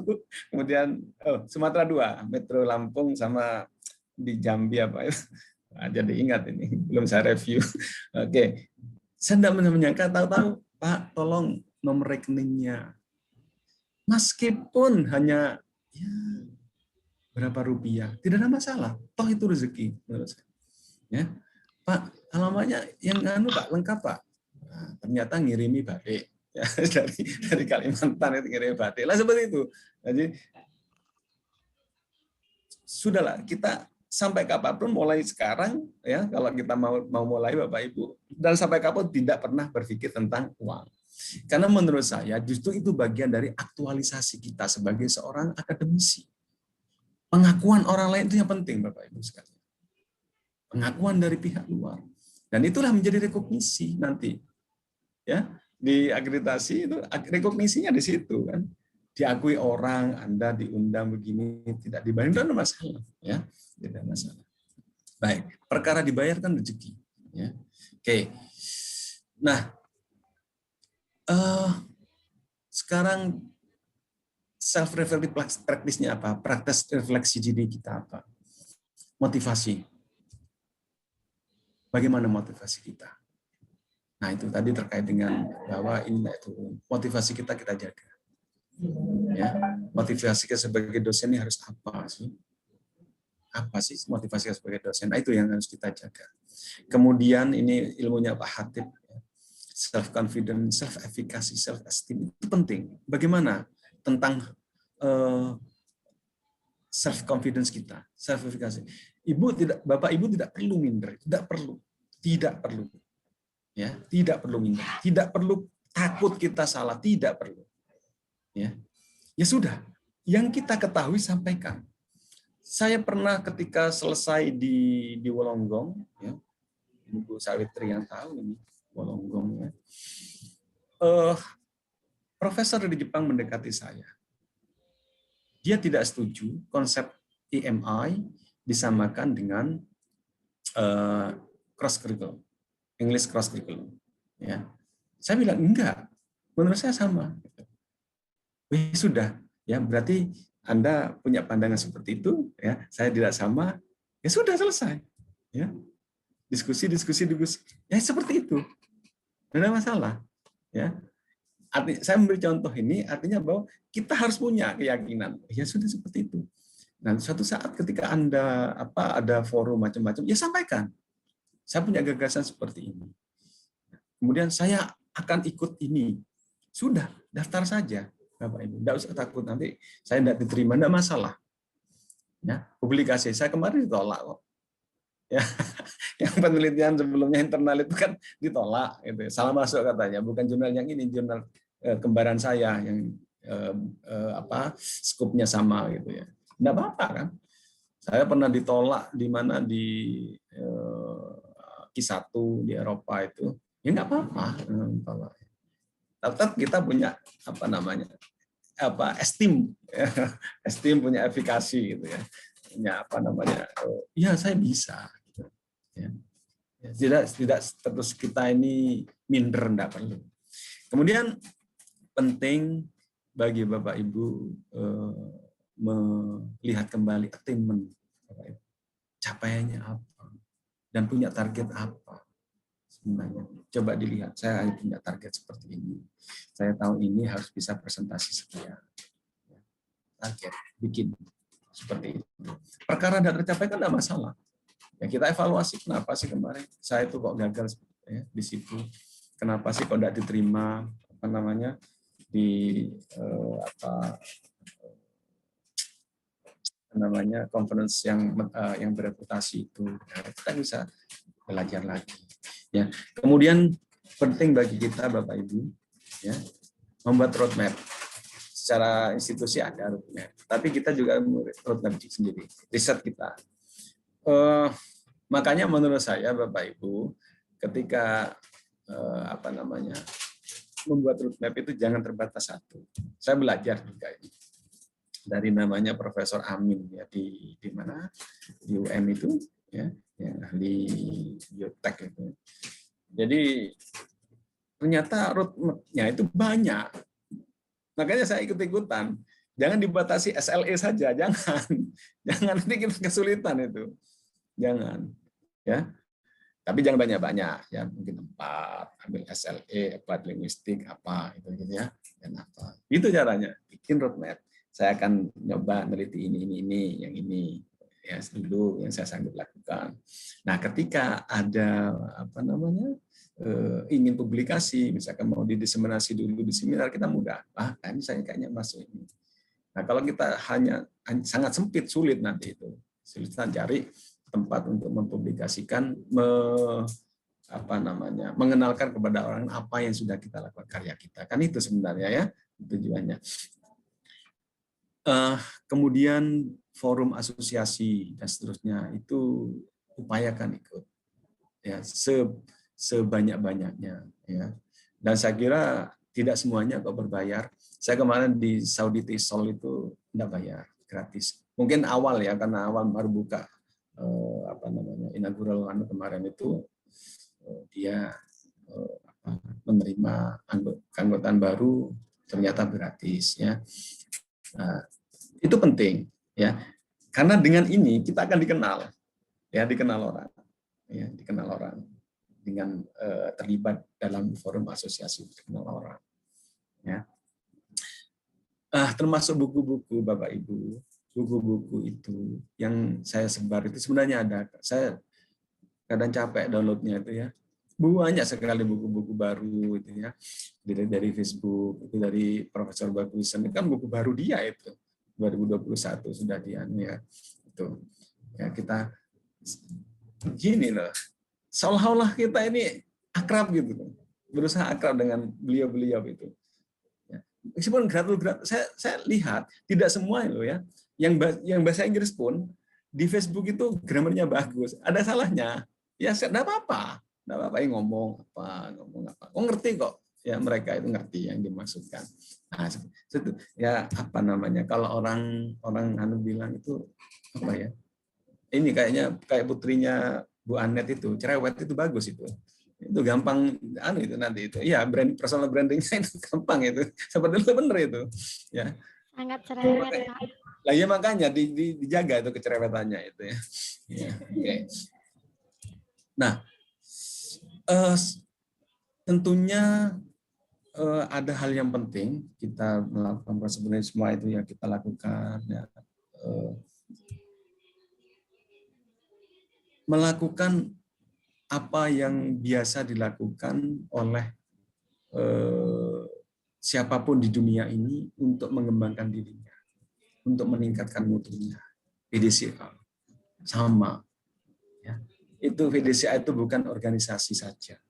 kemudian Sumatera 2, Metro Lampung sama di Jambi apa itu. Nah, jadi ingat ini, belum saya review. Oke. Saya tidak pernah menyangka, tahu-tahu Pak, tolong nomor rekeningnya. Meskipun hanya ya, berapa rupiah, tidak ada masalah. Toh itu rezeki menurut saya. Ya. Pak, alamatnya yang Pak lengkap Pak. Nah, ternyata ngirimi batik ya, dari Kalimantan itu ngirim batik lah seperti itu. Jadi sudahlah, kita sampai kapanpun mulai sekarang ya, kalau kita mau mulai Bapak Ibu, dan sampai kapan tidak pernah berpikir tentang uang. Karena menurut saya justru itu bagian dari aktualisasi kita sebagai seorang akademisi. Pengakuan orang lain itu yang penting Bapak Ibu sekalian. Pengakuan dari pihak luar. Dan itulah menjadi rekognisi nanti. Ya, di akreditasi itu rekognisinya di situ kan. Diakui orang, Anda diundang begini, tidak dibayar, tidak ada masalah, ya. Tidak masalah. Baik, perkara dibayarkan rezeki, ya. Oke. Nah, sekarang self reflective practice-nya apa? Praktek refleksi diri kita apa? Motivasi. Bagaimana motivasi kita? Nah, itu tadi terkait dengan bahwa ini itu motivasi kita jaga. Ya, motivasi kita sebagai dosen ini harus apa sih? Apa sih motivasi kita sebagai dosen? Nah, itu yang harus kita jaga. Kemudian ini ilmunya Pak Hatip, self confidence, self efficacy, self esteem itu penting. Bagaimana tentang self confidence kita, self efficacy. Bapak Ibu tidak perlu minder, tidak perlu, ya, tidak perlu minder, tidak perlu takut kita salah, tidak perlu, ya, ya sudah, yang kita ketahui sampaikan. Saya pernah ketika selesai di Wollongong, ya, Ibu Sawitri yang tahu ini Wollongong, ya, profesor di Jepang mendekati saya. Dia tidak setuju konsep EMI disamakan dengan cross curriculum, English cross curriculum. Ya, saya bilang enggak, menurut saya sama. Sudah, ya berarti Anda punya pandangan seperti itu, ya saya tidak sama, ya sudah selesai. Ya, diskusi, ya seperti itu, tidak ada masalah. Ya, saya memberi contoh ini artinya bahwa kita harus punya keyakinan. Ya sudah seperti itu. Nah, suatu saat ketika Anda ada forum macam-macam, ya sampaikan. Saya punya gagasan seperti ini. Kemudian saya akan ikut ini. Sudah, daftar saja, Bapak Ibu. Tidak usah takut nanti saya tidak diterima, tidak masalah. Ya, publikasi saya kemarin ditolak kok. Ya, yang penelitian sebelumnya internal itu kan ditolak, gitu. Salah masuk katanya. Bukan jurnal yang ini, jurnal kembaran saya yang skupnya sama, gitu ya. Tidak apa-apa kan. Saya pernah ditolak di mana di Q1 di Eropa itu, ya nggak apa-apa. Tetap kita punya esteem, punya efikasi gitu ya. Punya ya saya bisa. Gitu. Ya. Tidak terus kita ini minder, enggak perlu. Kemudian penting bagi Bapak Ibu melihat kembali attainment, capaiannya apa, dan punya target apa sebenarnya. Coba dilihat, saya punya target seperti ini. Saya tahu ini harus bisa presentasi sekian. Target, bikin seperti itu. Perkara tidak tercapai kan tidak masalah. Ya kita evaluasi kenapa sih kemarin saya itu kok gagal ya, di situ. Kenapa sih kok tidak diterima di conference yang bereputasi itu. Nah, kita bisa belajar lagi. Ya. Kemudian penting bagi kita Bapak Ibu ya, membuat roadmap. Secara institusi ada roadmap, tapi kita juga roadmap sendiri, riset kita. Makanya menurut saya Bapak Ibu ketika membuat roadmap itu jangan terbatas satu. Saya belajar juga ini dari namanya Profesor Amin ya di mana di UM itu ya yang ahli biotek itu. Jadi ternyata roadmap-nya itu banyak. Makanya saya ikut-ikutan. Jangan dibatasi SLE saja, jangan. Jangan nanti kita kesulitan itu. Jangan. Ya. Tapi jangan banyak-banyak ya, mungkin 4, ambil SLE, applied linguistik apa gitu ya. Dan apa. Itu caranya, bikin roadmap. Saya akan nyoba meneliti ini, yang ini ya dulu yang saya sanggup lakukan. Nah, ketika ada ingin publikasi, misalkan mau didiseminasi dulu di seminar, kita mudah. Ini saya kayaknya masuk ini. Nah, kalau kita hanya sangat sempit, sulit nanti itu. Sulit cari tempat untuk mempublikasikan, mengenalkan kepada orang apa yang sudah kita lakukan karya kita. Kan itu sebenarnya ya tujuannya. Kemudian forum asosiasi dan seterusnya itu upayakan ikut ya sebanyak-banyaknya ya. Dan saya kira tidak semuanya kok berbayar. Saya kemarin di Saudi Tisol itu tidak bayar, gratis. Mungkin awal ya, karena awal baru buka inaugural kemarin itu dia menerima keanggotaan baru ternyata gratis ya. Itu penting ya, karena dengan ini kita akan dikenal ya, dikenal orang dengan terlibat dalam forum asosiasi, dikenal orang ya. Termasuk buku-buku Bapak Ibu, buku-buku itu yang saya sebar itu sebenarnya ada, saya kadang capek downloadnya itu ya, banyak sekali buku-buku baru itu ya, dari Facebook itu, dari Profesor Bagusan, itu kan buku baru dia itu 2021 sudah ya itu ya kita gini loh, seolah-olah kita ini akrab gitu loh, berusaha akrab dengan beliau-beliau itu. Ya. Meskipun gratul-gratul, saya lihat tidak semua loh ya, yang bahasa Inggris pun di Facebook itu grammarnya bagus, ada salahnya. Ya tidak apa-apa, ngomong apa. Oh ngerti kok, ya mereka itu ngerti yang dimaksudkan. Nah, itu ya apa namanya? Kalau orang bilang itu apa ya? Ini kayak putrinya Bu Anet itu, cerewet itu bagus itu gampang itu nanti itu. Iya, personal brandingnya itu gampang itu. Seperti itu benar itu. Ya. Sangat cerewet, Pak. Lah ya makanya dijaga itu kecerewetannya itu ya. Ya, okay. Nah, tentunya ada hal yang penting kita melakukan sebenarnya semua itu yang kita lakukan ya. Melakukan apa yang biasa dilakukan oleh siapapun di dunia ini untuk mengembangkan dirinya, untuk meningkatkan mutunya. VDCA sama, ya. Itu VDCA itu bukan organisasi saja,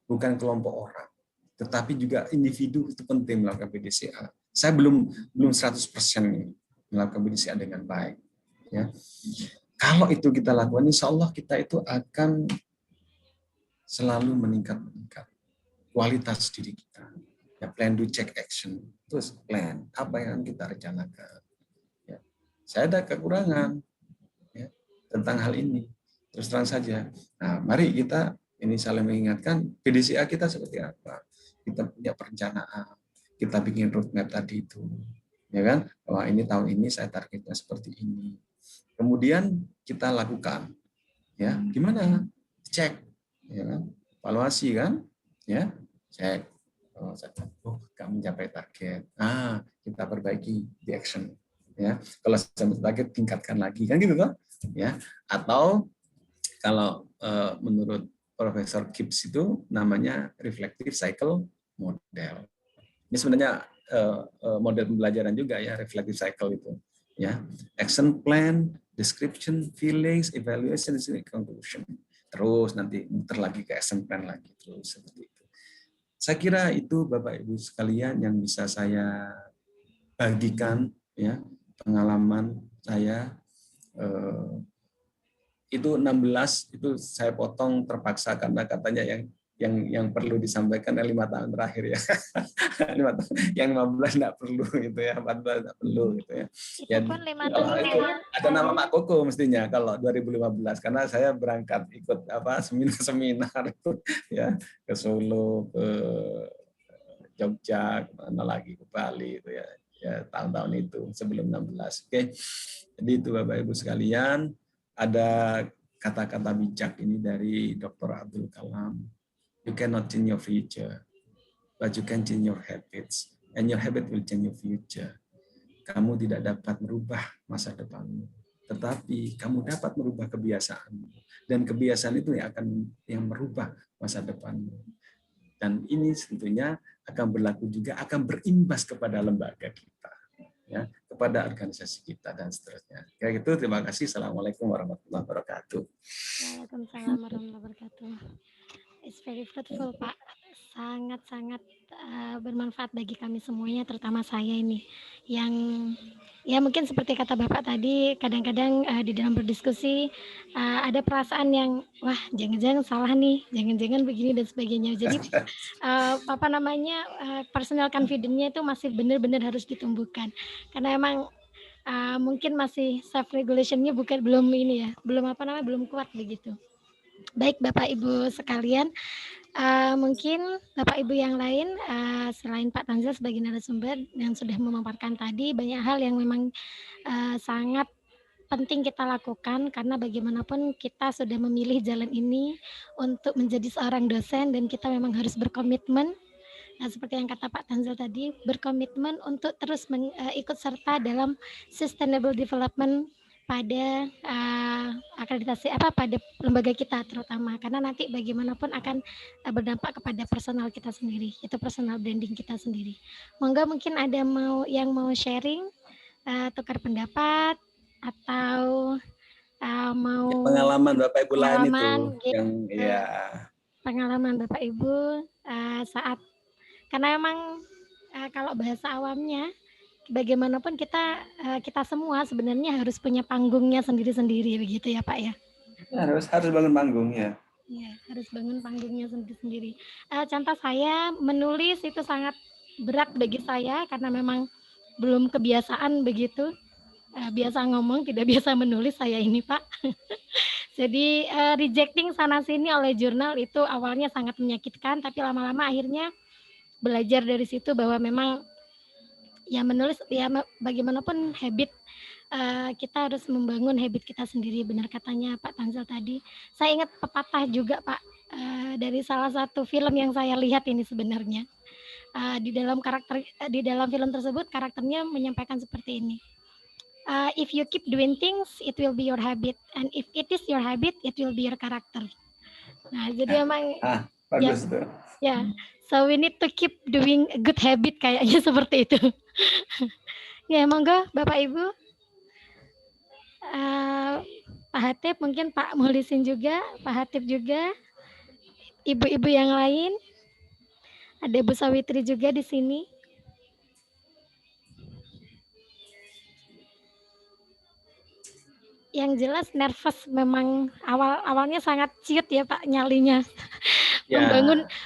bukan kelompok orang, tetapi juga individu itu penting melakukan VDCA. Saya belum 100% melakukan VDCA dengan baik, ya. Kalau itu kita lakukan, insya Allah kita itu akan selalu meningkat kualitas diri kita. Ya, plan, do, check, action. Terus plan, apa yang kita rencanakan. Ya. Saya ada kekurangan ya, tentang hal ini. Terus terang saja. Nah, mari kita ini saling mengingatkan PDCA kita seperti apa. Kita punya perencanaan. Kita bikin roadmap tadi itu. Ya kan? Wah, ini tahun ini saya targetnya seperti ini. Kemudian kita lakukan, ya gimana? Cek, ya kan? Evaluasi kan? Ya, cek. Oh, nggak mencapai target. Kita perbaiki di action. Ya, kalau sampai target tingkatkan lagi kan gitu kan? Ya, atau kalau menurut Profesor Gibbs itu namanya reflective cycle model. Ini sebenarnya model pembelajaran juga ya, reflective cycle itu. Ya, action plan, description, feelings, evaluation, conclusion. Terus nanti muter lagi ke action plan lagi terus seperti itu. Saya kira itu Bapak Ibu sekalian yang bisa saya bagikan ya, pengalaman saya itu 16 itu saya potong terpaksa karena katanya yang perlu disampaikan 5 tahun terakhir ya. 5 tahun, yang 15 enggak perlu gitu ya, 14 enggak perlu gitu ya. Itu pun 5 tahun itu ada nama Pak Koko mestinya kalau 2015 karena saya berangkat ikut seminar itu ya ke Solo, ke Jogja, mana lagi ke Bali itu ya. Ya tahun-tahun itu sebelum 16. Oke. Jadi itu Bapak Ibu sekalian, ada kata-kata bijak ini dari Dr. Abdul Kalam. You cannot change your future, but you can change your habits, and your habit will change your future. Kamu tidak dapat merubah masa depanmu, tetapi kamu dapat merubah kebiasaanmu, dan kebiasaan itu yang merubah masa depanmu. Dan ini tentunya akan berlaku juga, akan berimbas kepada lembaga kita, ya, kepada organisasi kita dan seterusnya. Kayak gitu, terima kasih. Assalamualaikum warahmatullahi wabarakatuh. Waalaikumsalam warahmatullahi wabarakatuh. It's very fruitful, Pak. Sangat-sangat bermanfaat bagi kami semuanya, terutama saya ini. Yang ya mungkin seperti kata Bapak tadi, kadang-kadang di dalam berdiskusi ada perasaan yang, wah jangan-jangan salah nih, jangan-jangan begini dan sebagainya. Jadi personal confidence-nya itu masih benar-benar harus ditumbuhkan. Karena emang mungkin masih self regulation-nya belum kuat begitu. Baik Bapak Ibu sekalian, mungkin Bapak Ibu yang lain selain Pak Tanzil sebagai narasumber yang sudah memaparkan tadi, banyak hal yang memang sangat penting kita lakukan karena bagaimanapun kita sudah memilih jalan ini untuk menjadi seorang dosen dan kita memang harus berkomitmen. Nah, seperti yang kata Pak Tanzil tadi, berkomitmen untuk terus ikut serta dalam sustainable development pada akreditasi pada lembaga kita terutama, karena nanti bagaimanapun akan berdampak kepada personal kita sendiri, itu personal branding kita sendiri. Monggo mungkin ada yang mau sharing tukar pendapat atau mau Pengalaman Bapak Ibu lain itu pengalaman yang ya pengalaman Bapak Ibu saat karena emang kalau bahasa awamnya bagaimanapun kita semua sebenarnya harus punya panggungnya sendiri-sendiri begitu ya Pak ya. harus bangun panggung ya. Ya, harus bangun panggungnya sendiri-sendiri. Contoh saya menulis itu sangat berat bagi saya karena memang belum kebiasaan begitu. Biasa ngomong tidak biasa menulis saya ini Pak. Jadi rejecting sana sini oleh jurnal itu awalnya sangat menyakitkan, tapi lama-lama akhirnya belajar dari situ bahwa memang ya menulis ya bagaimanapun habit kita harus membangun habit kita sendiri, benar katanya Pak Tanzil tadi. Saya ingat pepatah juga Pak dari salah satu film yang saya lihat ini sebenarnya. Di dalam film tersebut karakternya menyampaikan seperti ini. If you keep doing things, it will be your habit, and if it is your habit, it will be your character. Nah, jadi emang bagus tuh. Ya, so we need to keep doing a good habit kayaknya seperti itu. Ya, monggo Bapak Ibu. Pak Hatip, mungkin Pak Muhlisin juga, Pak Hatip juga, ibu-ibu yang lain. Ada Bu Sawitri juga di sini. Yang jelas nervous memang awalnya sangat ciut ya Pak nyalinya. Ya.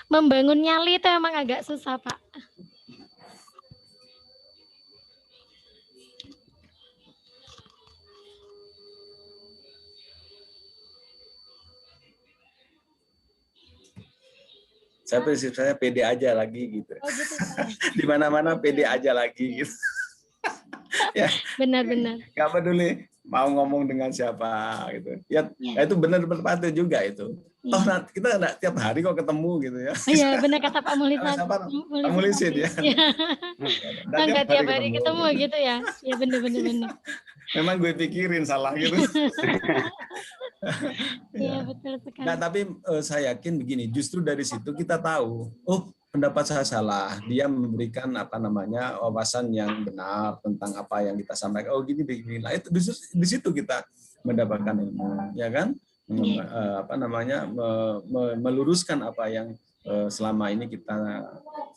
Membangun nyali itu emang agak susah Pak. Saya prinsip saya pede aja lagi gitu. Oh gitu. Di mana-mana pede aja lagi gitu. Ya. Benar-benar. Gak peduli mau ngomong dengan siapa gitu. Ya, itu benar-benar patut juga itu. Toh kita enggak tiap hari kok ketemu gitu ya. Iya, benar kata Pak Muhlisin. Pak Muhlisin ya. Enggak tiap hari ketemu gitu ya. Ya benar. Memang gue pikirin salah gitu. Iya, betul sekali. Nah, tapi saya yakin begini, justru dari situ kita tahu, oh pendapat saya salah, dia memberikan wawasan yang benar tentang apa yang kita sampaikan. Oh gini. Nah, itu di situ kita mendapatkan ilmu, ya kan? Meluruskan apa yang selama ini kita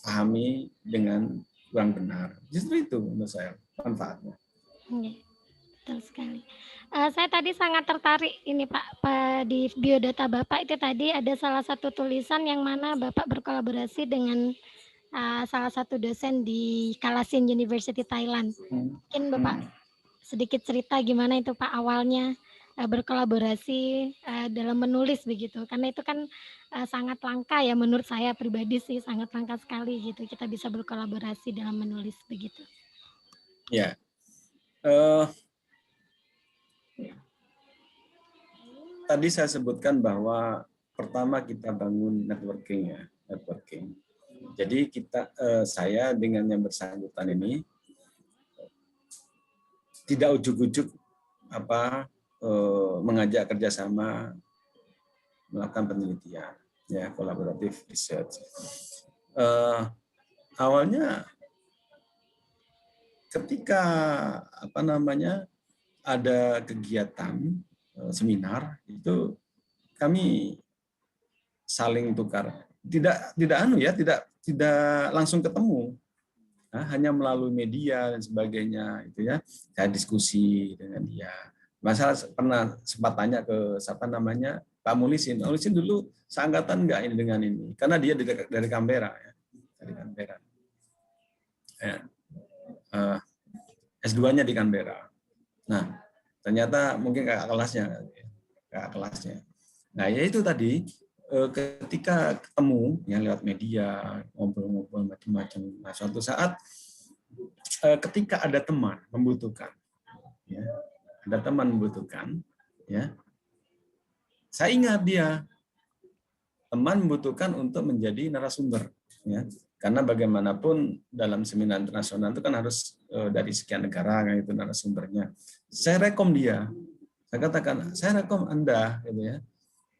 pahami dengan kurang benar. Justru itu menurut saya manfaatnya. Betul sekali. Saya tadi sangat tertarik ini Pak, di biodata Bapak itu tadi ada salah satu tulisan yang mana Bapak berkolaborasi dengan salah satu dosen di Kalasin University Thailand. Mungkin Bapak sedikit cerita gimana itu Pak awalnya berkolaborasi dalam menulis begitu, karena itu kan sangat langka ya menurut saya pribadi sih, sangat langka sekali gitu kita bisa berkolaborasi dalam menulis begitu. Ya. Tadi saya sebutkan bahwa pertama kita bangun networking. Jadi saya dengan yang bersangkutan ini tidak ujuk-ujuk mengajak kerjasama melakukan penelitian, ya kolaboratif research. Awalnya ketika ada kegiatan seminar itu kami saling tukar, tidak langsung ketemu, hanya melalui media dan sebagainya itu ya. Saya diskusi dengan dia. Masalah pernah sempat tanya ke Pak Muhlisin. Muhlisin dulu seangkatan enggak ini dengan ini, karena dia dari Canberra ya, dari Canberra. Ya. S2-nya di Canberra. Nah, ternyata mungkin kakak kelasnya. Nah, ya itu tadi ketika ketemu ya lewat media, ngobrol-ngobrol macam-macam. Nah, suatu saat ketika ada teman membutuhkan, ya, saya ingat dia teman membutuhkan untuk menjadi narasumber, ya. Karena bagaimanapun dalam seminar internasional itu kan harus dari sekian negara kan itu narasumbernya. Saya rekom dia. Saya katakan, saya rekom Anda gitu ya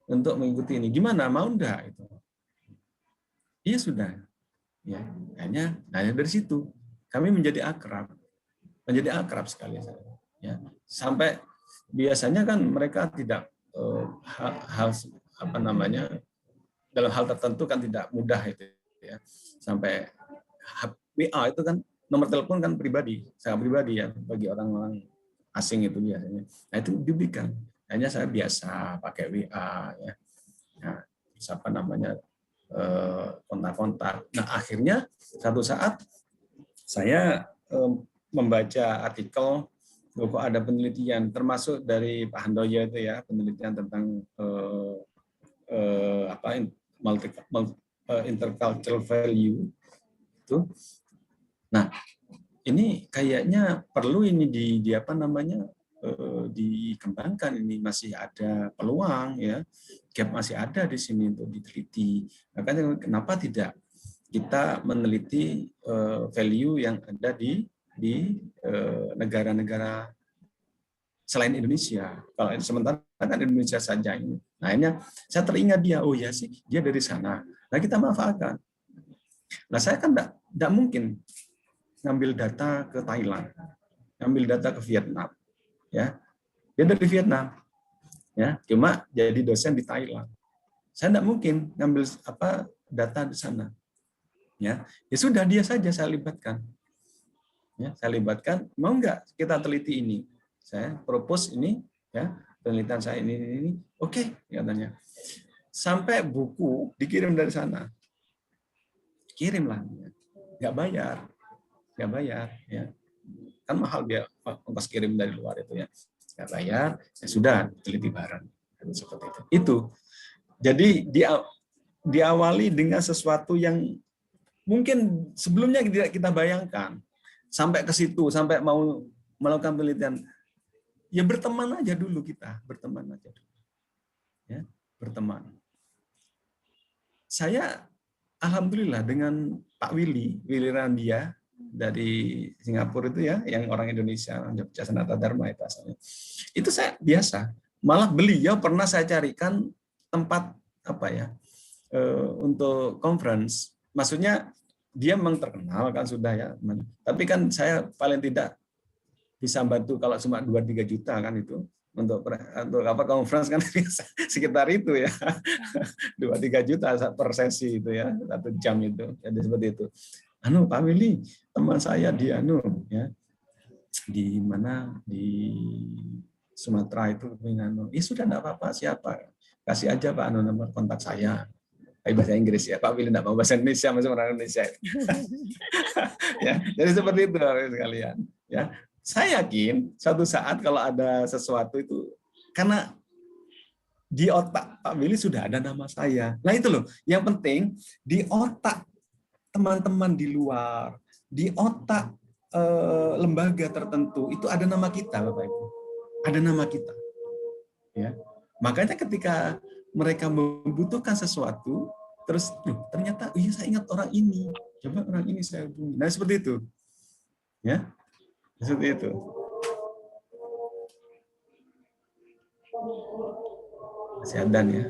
untuk mengikuti ini. Gimana, mau enggak itu? Iya sudah. Ya, hanya dari situ kami menjadi akrab. menjadi akrab sekali saya. Ya, sampai biasanya kan mereka tidak hal apa namanya dalam hal tertentu kan tidak mudah itu ya, sampai WA itu kan nomor telepon kan pribadi, sangat pribadi ya bagi orang-orang asing itu biasanya. Nah itu diberikan. Hanya saya biasa pakai WA ya. Nah, apa namanya kontak-kontak. Nah akhirnya satu saat saya membaca artikel kok ada penelitian termasuk dari Pak Handoyo itu ya, penelitian tentang intercultural value itu. Nah, ini kayaknya perlu ini di apa namanya dikembangkan, ini masih ada peluang ya, gap masih ada di sini untuk diteliti. Makanya kenapa tidak kita meneliti value yang ada di negara-negara selain Indonesia. Kalau sementara kan Indonesia saja ini. Nah, akhirnya saya teringat dia, oh ya sih, dia dari sana. Nah, kita manfaatkan. Nah, saya kan tidak mungkin ngambil data ke Thailand, ngambil data ke Vietnam, ya. Dia dari Vietnam, ya, cuma jadi dosen di Thailand. Saya tidak mungkin ngambil data di sana, ya. Ya sudah, dia saja saya libatkan, ya, saya libatkan. Mau nggak kita teliti ini? Saya propose ini, ya, penelitian saya ini. Oke, katanya. Sampai buku dikirim dari sana, kirimlah, nggak bayar, ya. Kan mahal dia ongkos kirim dari luar itu ya, nggak bayar, ya sudah teliti bareng, seperti itu. Itu jadi diawali dengan sesuatu yang mungkin sebelumnya tidak kita bayangkan, sampai ke situ, sampai mau melakukan penelitian. Ya berteman aja dulu kita, berteman aja dulu. Ya, berteman. Saya alhamdulillah dengan Pak Willy Randia dari Singapura itu ya, yang orang Indonesia, Jogja Sanata Dharma itu asalnya. Itu saya biasa. Malah beliau pernah saya carikan tempat apa ya untuk conference. Maksudnya dia memang terkenal kan sudah ya, tapi kan saya paling tidak bisa bantu kalau cuma 2-3 juta kan itu untuk apa conference kan sekitar itu ya 2-3 juta per sesi itu ya 1 jam itu, jadi seperti itu. Pak Willy teman saya di ya di mana di Sumatera itu sudah enggak apa-apa, siapa kasih aja Pak nomor kontak saya. Bahasa Inggris ya, Pak Willy enggak mau bahasa Indonesia, masih orang Indonesia. Ya, jadi seperti itu sekalian. Ya, saya yakin suatu saat kalau ada sesuatu itu, karena di otak Pak Willy sudah ada nama saya. Nah itu loh, yang penting di otak teman-teman di luar, di otak lembaga tertentu itu ada nama kita, Bapak Ibu. Ada nama kita. Ya. Makanya ketika mereka membutuhkan sesuatu, terus ternyata iya saya ingat orang ini. Coba orang ini saya hubungi. Nah, seperti itu. Ya. Seperti itu. Masih ada ya.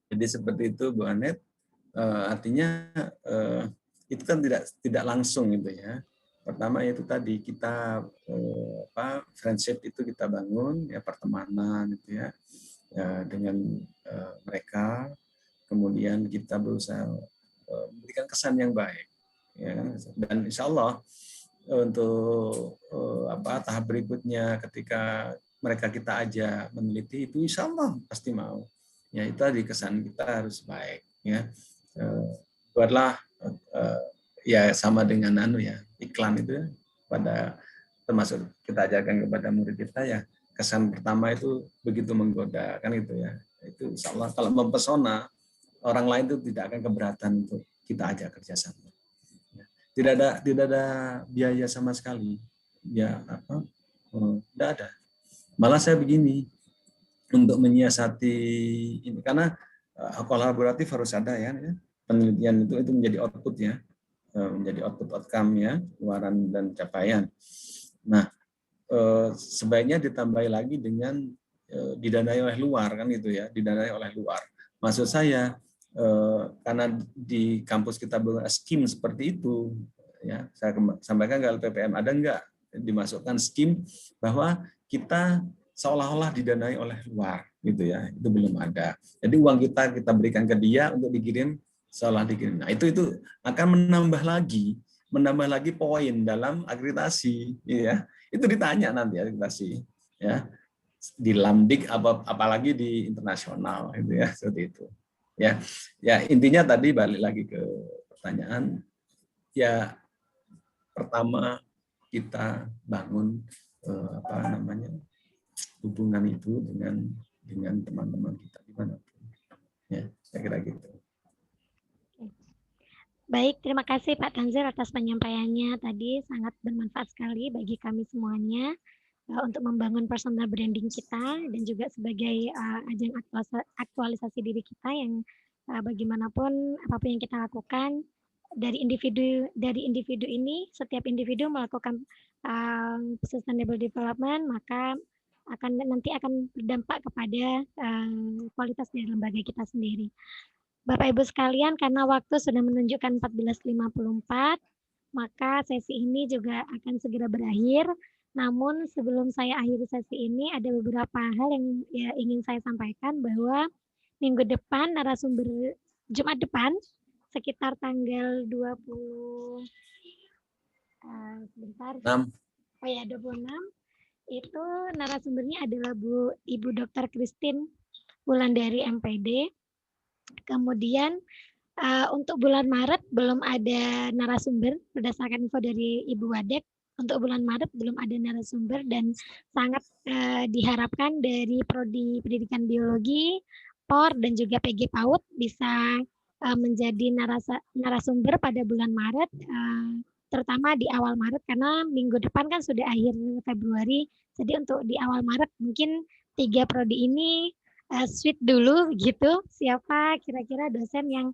Jadi seperti itu Bu Anet. Artinya itu kan tidak langsung gitu ya. Pertama itu tadi kita friendship itu kita bangun ya, pertemanan itu ya, dengan mereka, kemudian kita berusaha memberikan kesan yang baik ya, dan insya Allah untuk tahap berikutnya ketika mereka kita ajak meneliti itu insya Allah pasti mau ya. Itu tadi kesan kita harus baik ya. Buatlah ya sama dengan iklan itu pada, termasuk kita ajarkan kepada murid kita ya, kesan pertama itu begitu menggoda kan itu ya. Itu insya Allah kalau mempesona, orang lain itu tidak akan keberatan untuk kita ajak kerjasama. Tidak ada biaya sama sekali ya, tidak ada. Malah saya begini, untuk menyiasati ini, karena kolaboratif harus ada ya, penelitian itu menjadi output ya, menjadi outcome ya, luaran dan capaian. Nah, sebaiknya ditambahi lagi dengan didanai oleh luar kan itu ya, didanai oleh luar. Maksud saya karena di kampus kita belum skim seperti itu ya, saya sampaikan ke LPPM, ada enggak dimasukkan skim bahwa kita seolah-olah didanai oleh luar gitu ya, itu belum ada. Jadi uang kita berikan ke dia untuk dikirim, seolah dikirim. Nah, itu akan menambah lagi poin dalam akreditasi ya. Itu ditanya nanti akreditasi ya, di Lamdik apalagi di internasional itu ya, seperti itu. Ya intinya tadi balik lagi ke pertanyaan ya, pertama kita bangun hubungan itu dengan teman-teman kita dimanapun ya, saya kira gitu. Baik, terima kasih Pak Tanzil atas penyampaiannya tadi, sangat bermanfaat sekali bagi kami semuanya untuk membangun personal branding kita dan juga sebagai ajang aktualisasi diri kita yang bagaimanapun apapun yang kita lakukan dari individu ini, setiap individu melakukan sustainable development, maka nanti akan berdampak kepada kualitas dari lembaga kita sendiri. Bapak Ibu sekalian, karena waktu sudah menunjukkan 14.54, maka sesi ini juga akan segera berakhir. Namun sebelum saya akhiri sesi ini, ada beberapa hal yang ingin saya sampaikan, bahwa minggu depan narasumber Jumat depan sekitar tanggal 26 itu narasumbernya adalah Ibu Dr. Christine Wulandari MPD. Kemudian untuk bulan Maret belum ada narasumber berdasarkan info dari Ibu Wadek. Untuk bulan Maret belum ada narasumber dan sangat diharapkan dari Prodi Pendidikan Biologi, POR dan juga PG PAUD bisa menjadi narasumber pada bulan Maret, terutama di awal Maret, karena minggu depan kan sudah akhir Februari. Jadi untuk di awal Maret mungkin 3 prodi ini sweet dulu gitu, siapa kira-kira dosen yang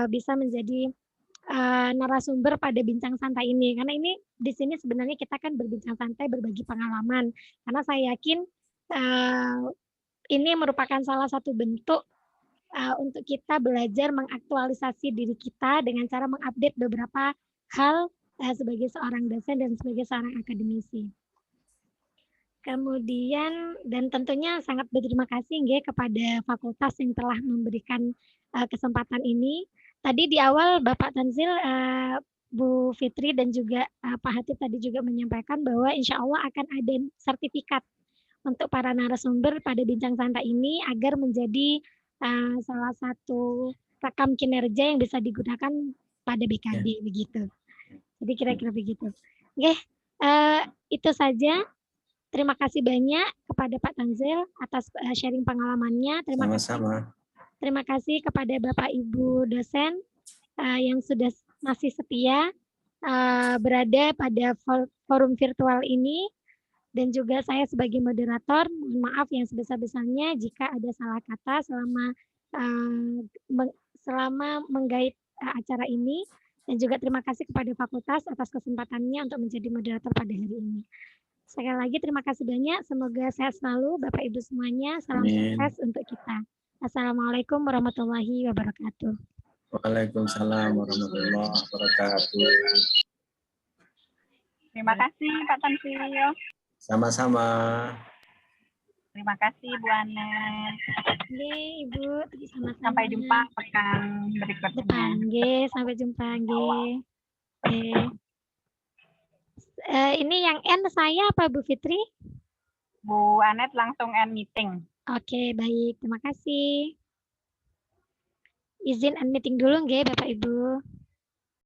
bisa menjadi narasumber pada bincang santai ini, karena ini di sini sebenarnya kita kan berbincang santai, berbagi pengalaman, karena saya yakin ini merupakan salah satu bentuk untuk kita belajar mengaktualisasi diri kita dengan cara mengupdate beberapa hal sebagai seorang dosen dan sebagai seorang akademisi. Kemudian dan tentunya sangat berterima kasih kepada fakultas yang telah memberikan kesempatan ini. Tadi di awal Bapak Tanzil, Bu Fitri dan juga Pak Hatip tadi juga menyampaikan bahwa insya Allah akan ada sertifikat untuk para narasumber pada bincang santai ini agar menjadi salah satu rekam kinerja yang bisa digunakan pada BKD begitu. Jadi kira-kira begitu. Itu saja. Terima kasih banyak kepada Pak Tanzil atas sharing pengalamannya. Terima kasih kepada Bapak Ibu dosen yang sudah masih setia berada pada forum virtual ini, dan juga saya sebagai moderator, mohon maaf yang sebesar-besarnya jika ada salah kata selama menggait acara ini, dan juga terima kasih kepada fakultas atas kesempatannya untuk menjadi moderator pada hari ini. Sekali lagi terima kasih banyak, semoga sehat selalu Bapak Ibu semuanya, salam sukses untuk kita. Assalamualaikum warahmatullahi wabarakatuh. Waalaikumsalam warahmatullahi wabarakatuh. Terima kasih Pak Tansil. Sama-sama. Terima kasih Bu Anet. Oke, Ibu, sama-sama. Sampai jumpa pekan berikutnya. Depan, nggih, sampai jumpa, nggih. Oke. Ini yang N saya apa Bu Fitri? Bu Anet langsung end meeting. Oke, baik. Terima kasih. Izin end meeting dulu nggih, Bapak Ibu.